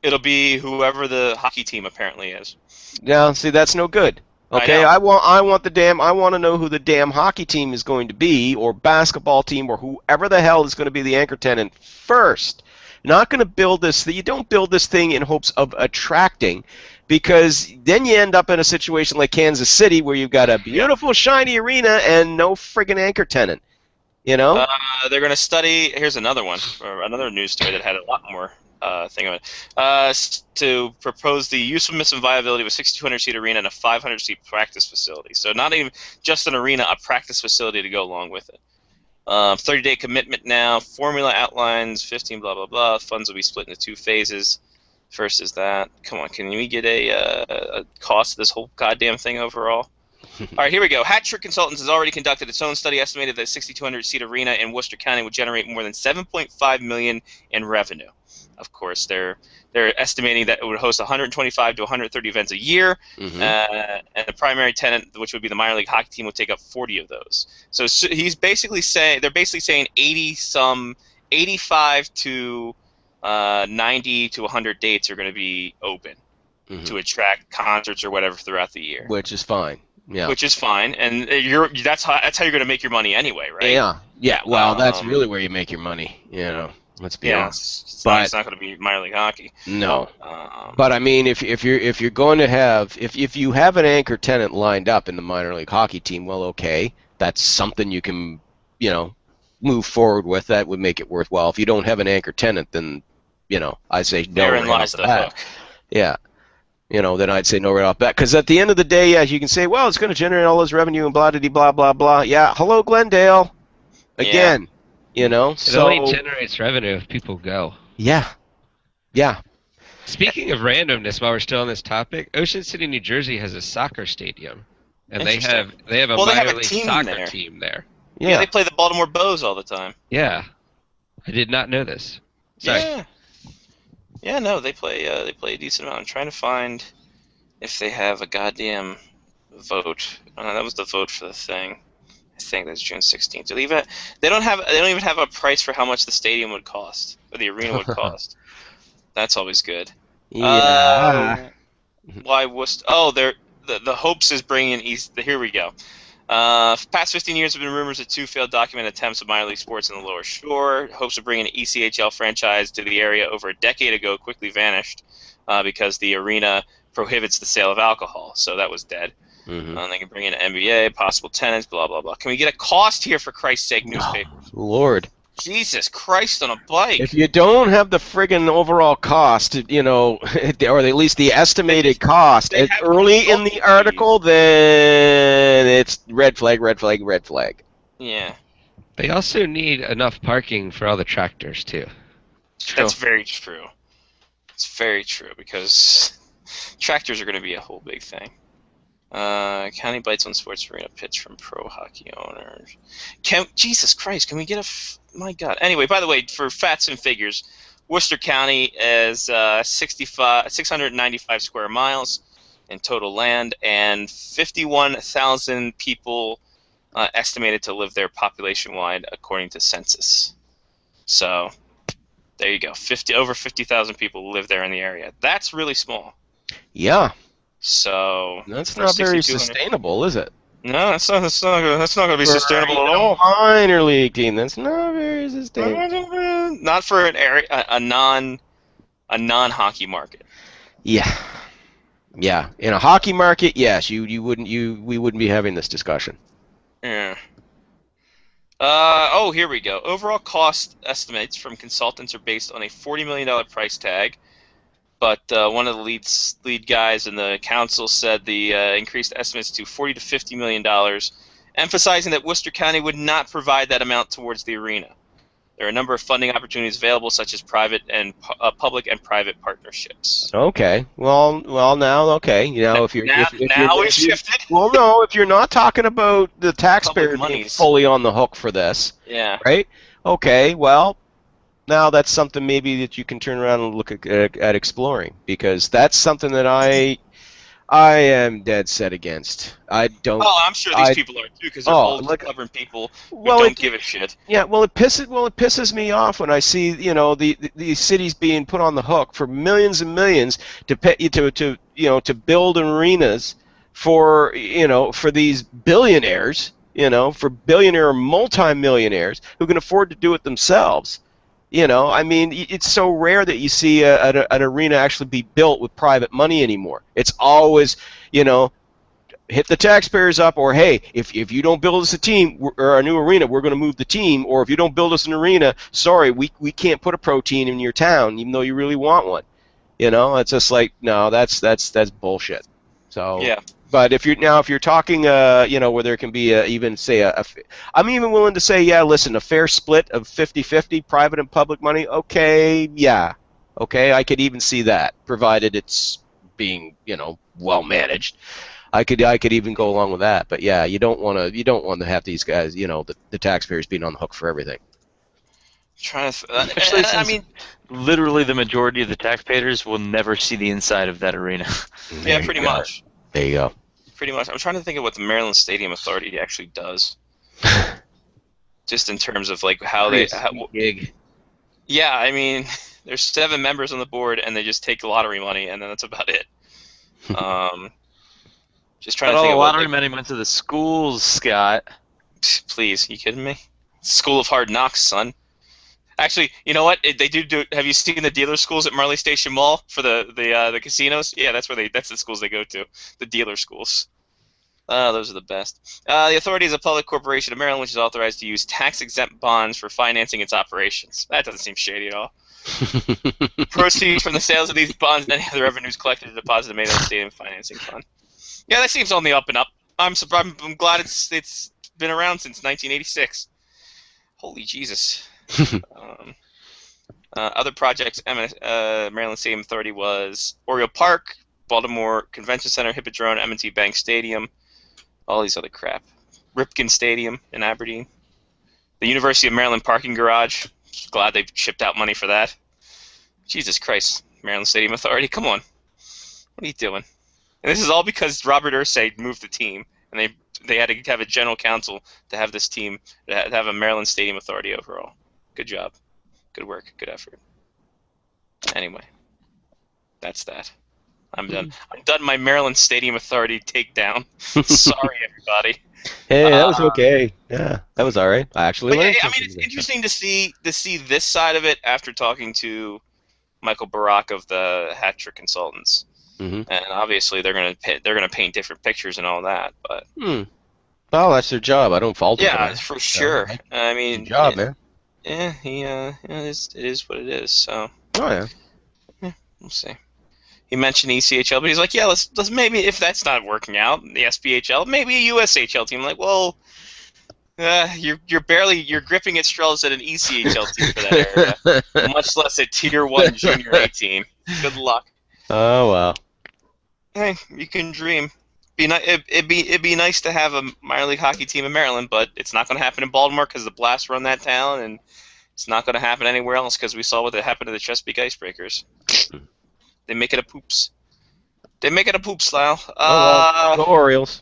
It'll be whoever the hockey team apparently is. Yeah, see, that's no good. Okay, I I want to know who the damn hockey team is going to be, or basketball team, or whoever the hell is going to be the anchor tenant first. Not going to build this. You don't build this thing in hopes of attracting, because then you end up in a situation like Kansas City where you've got a beautiful, shiny arena and no friggin' anchor tenant. You know? They're going to study. Here's another one, or another news story that had a lot more thing of it. To propose the usefulness and viability of a 6,200-seat arena and a 500-seat practice facility. So not even just an arena, a practice facility to go along with it. 30-day commitment now. Formula outlines 15 blah blah blah. Funds will be split into 2 phases. First is that. Come on, can we get a cost of this whole goddamn thing overall? All right, here we go. Hatcher Consultants has already conducted its own study, estimated that a 6,200-seat arena in Worcester County would generate more than $7.5 million in revenue. Of course, they're estimating that it would host 125 to 130 events a year, Mhm. and the primary tenant, which would be the minor league hockey team, would take up 40 of those. So they're basically saying 85 to 90 to 100 dates are going to be open Mhm. to attract concerts or whatever throughout the year. Which is fine. Yeah. Which is fine, and that's how you're going to make your money anyway, right? Yeah. Yeah. Well, that's Um, really where you make your money. You know. Let's be Yeah, honest. it's But- not going to be minor league hockey. No. Um, But I mean, if you're going to have if you have an anchor tenant lined up in the minor league hockey team, well, okay, that's something you can move forward with. That would make it worthwhile. If you don't have an anchor tenant, then I say no therein right lies off the bat. hook. Yeah. Then I'd say no right off bat. Because at the end of the day, yeah, you can say, well, it's going to generate all this revenue and blah blah blah blah. Yeah. Hello, Glendale. Again. It So only generates revenue if people go. yeah. Speaking of randomness, while we're still on this topic, Ocean City, New Jersey has a soccer stadium, and they have a Well, they have minor a league team soccer there. team there. Yeah, they play the Baltimore Bows all the time. Yeah, I did not know this. Sorry. Yeah. Yeah, no, they play a decent amount. I'm trying to find if they have a goddamn vote. That was the vote for the thing. I think that's June 16th. They don't even have a price for how much the stadium would cost or the arena would cost. That's always good. Yeah. Why was? Oh, the Hopes is bringing in East. Here we go. Past 15 years have been rumors of 2 failed documented attempts of minor league sports in the Lower Shore. Hopes of bringing an ECHL franchise to the area over a decade ago quickly vanished because the arena prohibits the sale of alcohol, so that was dead. Mhm. They can bring in NBA, possible tenants, blah, blah, blah. Can we get a cost here, for Christ's sake, newspaper? Lord. Jesus Christ on a bike. If you don't have the friggin' overall cost, you know, or at least the estimated cost they have early in the consulting article, then it's red flag, red flag, red flag. Yeah. They also need enough parking for all the tractors too. That's very true. It's very true, because tractors are going to be a whole big thing. County bites on sports arena pitch from pro hockey owners. Jesus Christ, can we get my God. Anyway, by the way, for facts and figures, Worcester County is 695 square miles in total land, and 51,000 people estimated to live there population-wide, according to census. So, there you go. Over 50,000 people live there in the area. That's really small. Yeah. So that's not very sustainable, is it? No, that's not going to be sustainable at all. Minor league team, that's not very sustainable. Not for an area, a non-hockey market. Yeah. Yeah, in a hockey market, yes, we wouldn't be having this discussion. Yeah. Here we go. Overall cost estimates from consultants are based on a $40 million price tag, but one of the lead guys in the council said the increased estimates to $40 to $50 million, emphasizing that Worcester County would not provide that amount towards the arena. There are a number of funding opportunities available, such as private and public and private partnerships. Okay. Well, now, okay. You know, if you're shifted. Well, no, if you're not talking about the taxpayer being fully on the hook for this. Yeah. Right. Okay. Well, now that's something maybe that you can turn around and look at exploring, because that's something that I am dead set against. I don't. Oh, I'm sure these people are too, because they're old, stubborn people who don't give a shit. Yeah, well, it pisses me off when I see, you know, these cities being put on the hook for millions and millions to pay to build arenas for these billionaires, for billionaire or multi-millionaires who can afford to do it themselves. I mean, it's so rare that you see an arena actually be built with private money anymore. It's always, hit the taxpayers up, or hey, if you don't build us a team or a new arena, we're going to move the team. Or if you don't build us an arena, sorry, we can't put a pro team in your town, even though you really want one. It's just like, no, that's bullshit. So yeah. But if you're talking, where there can be I'm even willing to say, yeah, listen, a fair split of 50-50, private and public money, okay, yeah, okay, I could even see that, provided it's being, well managed. I could even go along with that. But yeah, you don't want to have these guys, the taxpayers being on the hook for everything. Especially since literally the majority of the taxpayers will never see the inside of that arena. Yeah, pretty much. There you go. Pretty much. I'm trying to think of what the Maryland Stadium Authority actually does. Just in terms of like how they gig. Yeah, I mean, there's 7 members on the board, and they just take lottery money, and then that's about it. Just trying to think of lottery money went to the schools, Scott. Please, you kidding me? School of Hard Knocks, son. Actually, you know what? They do. Have you seen the dealer schools at Marley Station Mall for the casinos? Yeah, that's the schools they go to. The dealer schools. Those are the best. The authority is a public corporation of Maryland, which is authorized to use tax-exempt bonds for financing its operations. That doesn't seem shady at all. Proceeds from the sales of these bonds and any other revenues collected are deposited made in the stadium financing fund. Yeah, that seems on the up and up. I'm glad it's been around since 1986. Holy Jesus. Other projects, Maryland Stadium Authority was Oriole Park, Baltimore Convention Center, Hippodrome, M&T Bank Stadium, all these other crap. Ripken Stadium in Aberdeen. The University of Maryland Parking Garage. Glad they shipped out money for that. Jesus Christ, Maryland Stadium Authority, come on. What are you doing? And this is all because Robert Irsay moved the team, and they had to have a general council to have this team, to have a Maryland Stadium Authority overall. Good job. Good work. Good effort. Anyway, that's that. I'm done. I'm done my Maryland Stadium Authority takedown. Sorry, everybody. Hey, that was okay. Yeah, that was all right. I actually learned something. It's interesting to see this side of it after talking to Michael Barak of the Hat Trick Consultants. Mm-hmm. and obviously they're gonna paint different pictures and all that. But well, that's their job. I don't fault them. yeah, for sure. I mean, good job, man. Yeah, it is what it is. So. Oh yeah. We'll see. He mentioned ECHL, but he's like, yeah, let's maybe if that's not working out, the SPHL, maybe a USHL team. I'm like, well, you're gripping at straws at an ECHL team for that area, much less a Tier 1 Junior A team. Good luck. Oh well. Hey, you can dream. It'd be nice to have a minor league hockey team in Maryland, but it's not going to happen in Baltimore because the Blast run that town, and it's not going to happen anywhere else because we saw what happened to the Chesapeake Icebreakers. They make it a poops. They make it a poops, Lyle. Go Orioles.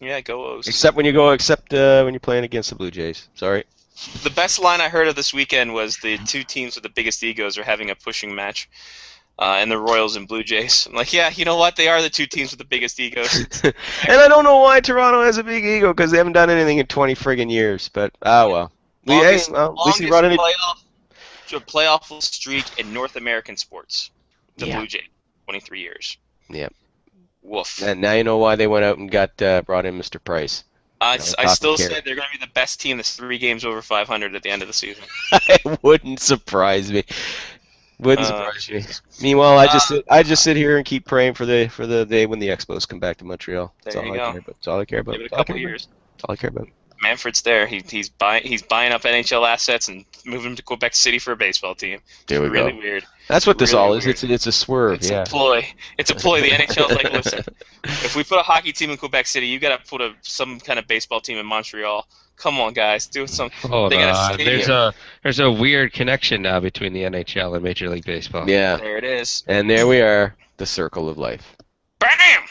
Yeah, go O's. Except when you're playing against the Blue Jays. Sorry. The best line I heard of this weekend was the two teams with the biggest egos are having a pushing match, and the Royals and Blue Jays. I'm like, yeah, you know what? They are the two teams with the biggest egos. And I don't know why Toronto has a big ego because they haven't done anything in 20 friggin' years. But well. At least he brought any playoff streak in North American sports. The Yeah. Blue Jays, 23 years. Yep. Woof. And now you know why they went out and got brought in Mr. Price. I still say they're going to be the best team that's 3 games over 500 at the end of the season. It wouldn't surprise me. Wouldn't surprise me. Meanwhile, I just sit here and keep praying for the day when the Expos come back to Montreal. That's all I care about. That's all I care about. Give it a couple of years. That's all I care about. Manfred's there. He's buying up NHL assets and moving them to Quebec City for a baseball team. There we really go. Weird. That's what this really all is. weird. It's a swerve. It's yeah. a ploy. It's a ploy. The NHL's like, listen, if we put a hockey team in Quebec City, you got to put some kind of baseball team in Montreal. Come on, guys, do some. Hold on. There's a weird connection now between the NHL and Major League Baseball. Yeah. There it is. And there we are, the circle of life. Bam!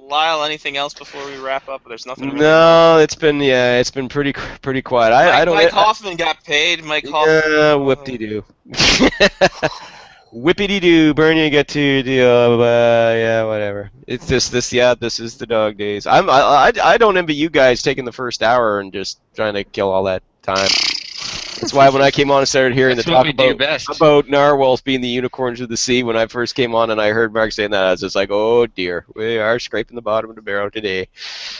Lyle, anything else before we wrap up? There's nothing. Really No, it's been pretty quiet. Mike Hoffman got paid. Mike Hoffman. Whip-de-doo. Whippity-doo, Bernie get to the yeah, whatever. It's this is the dog days. I don't envy you guys taking the first hour and just trying to kill all that time. That's why when I came on and started hearing That's the what talk we do best. about narwhals being the unicorns of the sea when I first came on and I heard Mark saying that, I was just like, oh dear, we are scraping the bottom of the barrel today.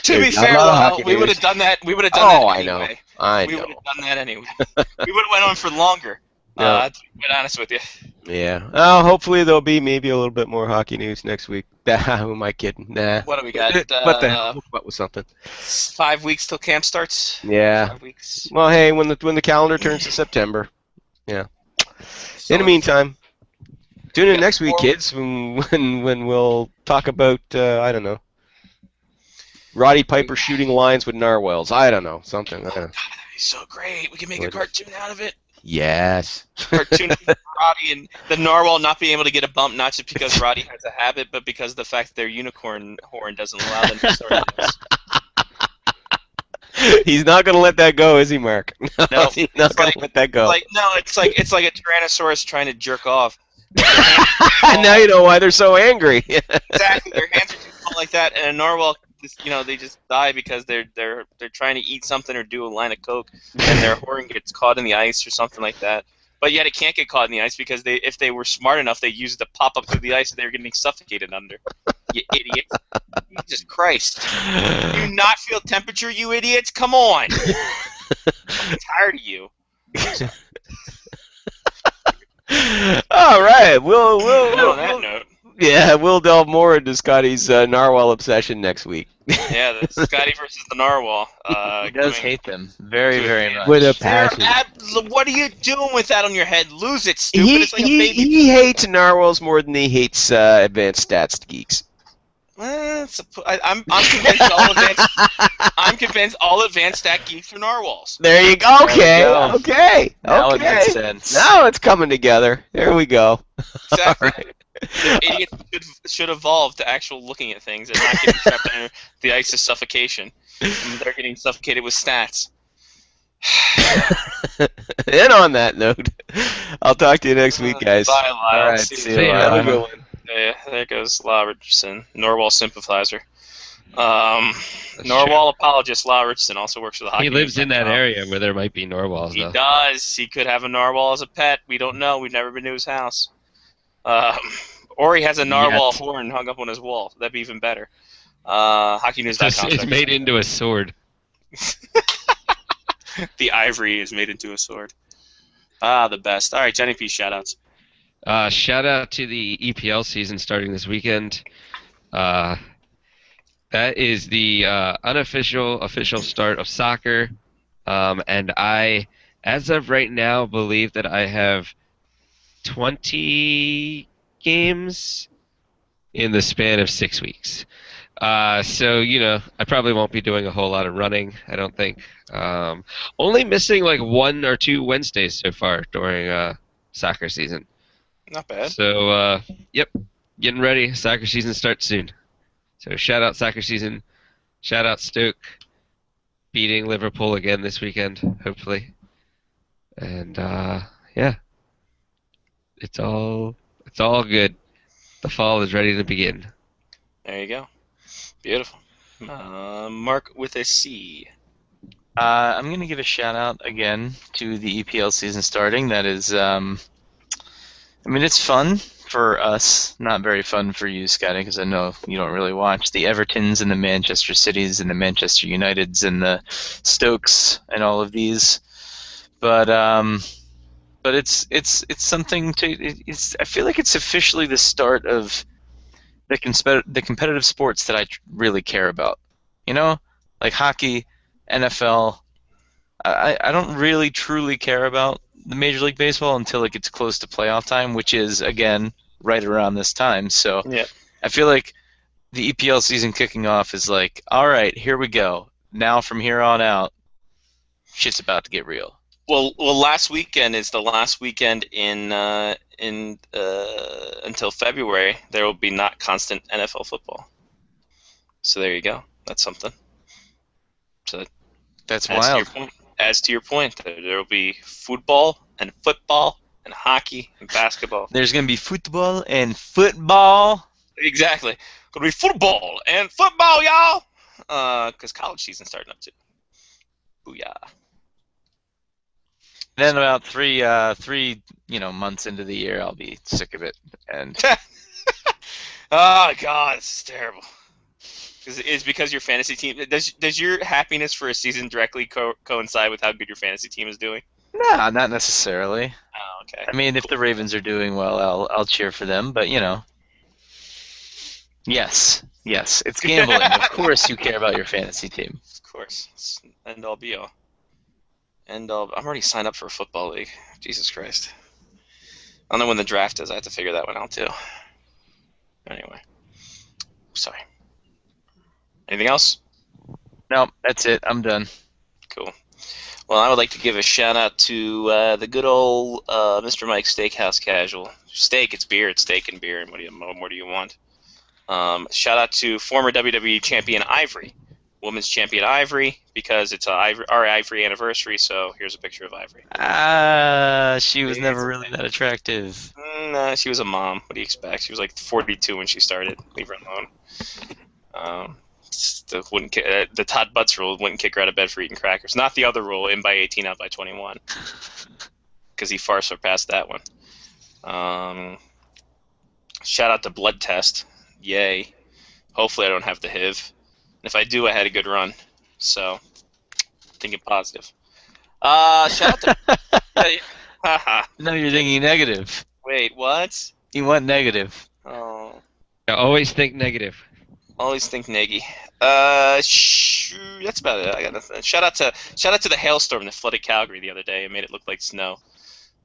To be fair, Lyle, we would have done that. We would have done that anyway. I know. We would have done that anyway. We would have went on for longer. To be quite honest with you. Yeah. Hopefully there'll be maybe a little bit more hockey news next week. Who am I kidding? Nah. What do we got? What the hell? What was something? 5 weeks till camp starts. Yeah. 5 weeks. Well, hey, when the calendar turns to September. Yeah. So in the meantime, tune in next week, kids, when we'll talk about I don't know, Roddy Piper shooting lines with narwhals. I don't know, something. God, that'd be so great. We can make a cartoon out of it. Yes. Cartoon of Roddy and the narwhal not being able to get a bump, not just because Roddy has a habit, but because of the fact their unicorn horn doesn't allow them to start this. He's not gonna let that go, is he, Mark? No, he's not gonna let that go. It's like a Tyrannosaurus trying to jerk off. Now you know why they're so angry. Exactly, their hands are too small like that, and a narwhal, they just die because they're trying to eat something or do a line of coke, and their horn gets caught in the ice or something like that. But yet it can't get caught in the ice because if they were smart enough, they use it to pop up through the ice and they were getting suffocated under. You idiots! Jesus Christ! Do you not feel temperature, you idiots? Come on! I'm tired of you. All right, we'll on that note. Yeah, we'll delve more into Scotty's narwhal obsession next week. Yeah, the Scotty versus the narwhal. He does hate them very, very much. With a passion. What are you doing with that on your head? Lose it, stupid. It's like a baby. He hates narwhals more than he hates advanced stats geeks. I'm convinced all advanced stat geeks are narwhals. There you go. Okay. Now it makes sense. Now it's coming together. There we go. Exactly. All right. The idiots should evolve to actual looking at things and not getting trapped under the ice of suffocation. And they're getting suffocated with stats. And on that note, I'll talk to you next week, guys. Bye, Lyle. All right, See see you. you. Have a good one. Yeah, there goes Lyle Richardson, Norwal sympathizer. Norwal apologist Lyle Richardson also works for the hockey. He lives in that News.com. area where there might be narwhals, He though. does. He could have a narwhal as a pet. We don't know. We've never been to his house. Or he has a narwhal Yet. horn hung up on his wall. That'd be even better. HockeyNews.com. It's made into a sword. The ivory is made into a sword. Ah, the best. All right, Johnny P. Shoutouts. Shout out to the EPL season starting this weekend. That is the official start of soccer. And I, as of right now, believe that I have 20 games in the span of 6 weeks. So, I probably won't be doing a whole lot of running, I don't think. Only missing like 1 or 2 Wednesdays so far during soccer season. Not bad. So, yep, getting ready. Soccer season starts soon. So shout out soccer season. Shout out Stoke beating Liverpool again this weekend, hopefully. And yeah, it's all good. The fall is ready to begin. There you go. Beautiful. Mark with a C. I'm going to give a shout out again to the EPL season starting. That is, it's fun for us, not very fun for you, Scotty, because I know you don't really watch the Evertons and the Manchester Cities and the Manchester Uniteds and the Stokes and all of these. But it's something to. I feel like it's officially the start of the competitive sports that I really care about. Like hockey, NFL. I don't really truly care about the Major League Baseball until it gets close to playoff time, which is, again, right around this time. So yeah. I feel like the EPL season kicking off is like, all right, here we go. Now from here on out, shit's about to get real. Well, last weekend is the last weekend until February. There will be not constant NFL football. So there you go. That's something. So that's wild. As to your point, there will be football and hockey and basketball. There's going to be football and football. Exactly. Going to be football and football, y'all. Because college season's starting up too. Booyah. Then about three months into the year, I'll be sick of it. And oh God, this is terrible. It's because your fantasy team. Does your happiness for a season directly coincide with how good your fantasy team is doing? No, not necessarily. Oh, okay. I mean, if the Ravens are doing well, I'll cheer for them. But yes, it's gambling. Of course, you care about your fantasy team. Of course, it's end all be all. I'm already signed up for a football league. Jesus Christ. I don't know when the draft is. I have to figure that one out too. Anyway, sorry. Anything else? No, that's it. I'm done. Cool. Well, I would like to give a shout-out to the good old Mr. Mike Steakhouse Casual. Steak, it's beer. It's steak and beer. And what more do you want? Shout-out to former WWE champion Ivory. Women's champion Ivory, because it's our Ivory anniversary, so here's a picture of Ivory. She was never really that attractive. No, she was a mom. What do you expect? She was like 42 when she started. Leave her alone. The Todd Butts rule wouldn't kick her out of bed for eating crackers. Not the other rule, in by 18, out by 21. Because he far surpassed that one. Shout out to Blood Test. Yay. Hopefully I don't have the HIV. If I do, I had a good run. So, thinking positive. Shout out to... No, you're thinking negative. Wait, what? You want negative. Oh. I always think negative. Always think neggy. That's about it. I got nothing. Shout out to the hailstorm that flooded Calgary the other day and made it look like snow.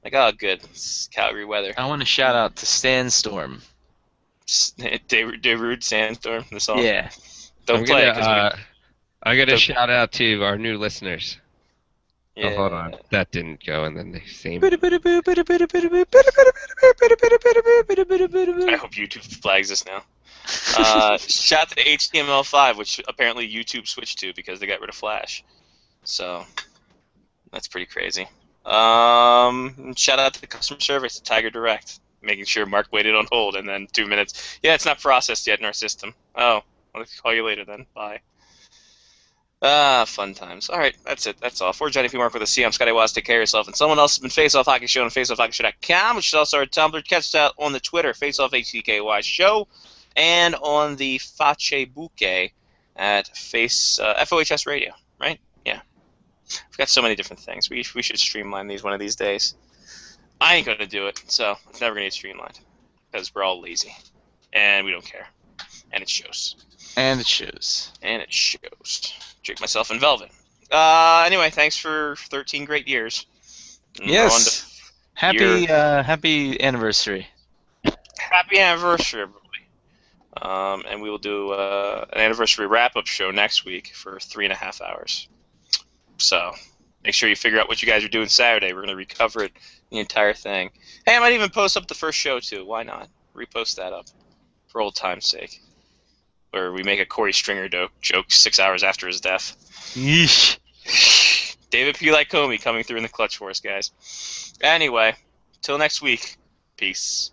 Like, oh, good. It's Calgary weather. I want to shout out to Sandstorm. Darude Sandstorm, the song. Yeah. Don't play it. I got to shout out to our new listeners. Yeah. Oh, hold on. That didn't go, and then they same. I hope YouTube flags us now. Shout out to HTML5, which apparently YouTube switched to because they got rid of Flash. So that's pretty crazy. Shout out to the customer service at Tiger Direct, making sure Mark waited on hold, and then 2 minutes. Yeah, it's not processed yet in our system. Oh, I'll call you later then. Bye. Fun times. All right, that's it. That's all. For Johnny P. Mark with a C, I'm Scotty Watts. Take care of yourself. And someone else has been Face Off Hockey Show on faceoffhockeyshow.com, which is also our Tumblr. Catch us out on the Twitter, FaceOffHCKY Show, and on the Facebook at FOHS Radio, right? Yeah. We've got so many different things. We should streamline these one of these days. I ain't going to do it, so it's never going to get streamlined because we're all lazy, and we don't care. And it shows. And it shows. Drink myself in velvet. Anyway, thanks for 13 great years. Yes. Happy anniversary. Happy anniversary, everybody. And we will do an anniversary wrap-up show next week for 3.5 hours. So make sure you figure out what you guys are doing Saturday. We're going to recover it, the entire thing. Hey, I might even post up the first show, too. Why not? Repost that up for old time's sake. Where we make a Corey Stringer joke 6 hours after his death. Yeesh. David P. Lycomi coming through in the clutch for us, guys. Anyway, till next week. Peace.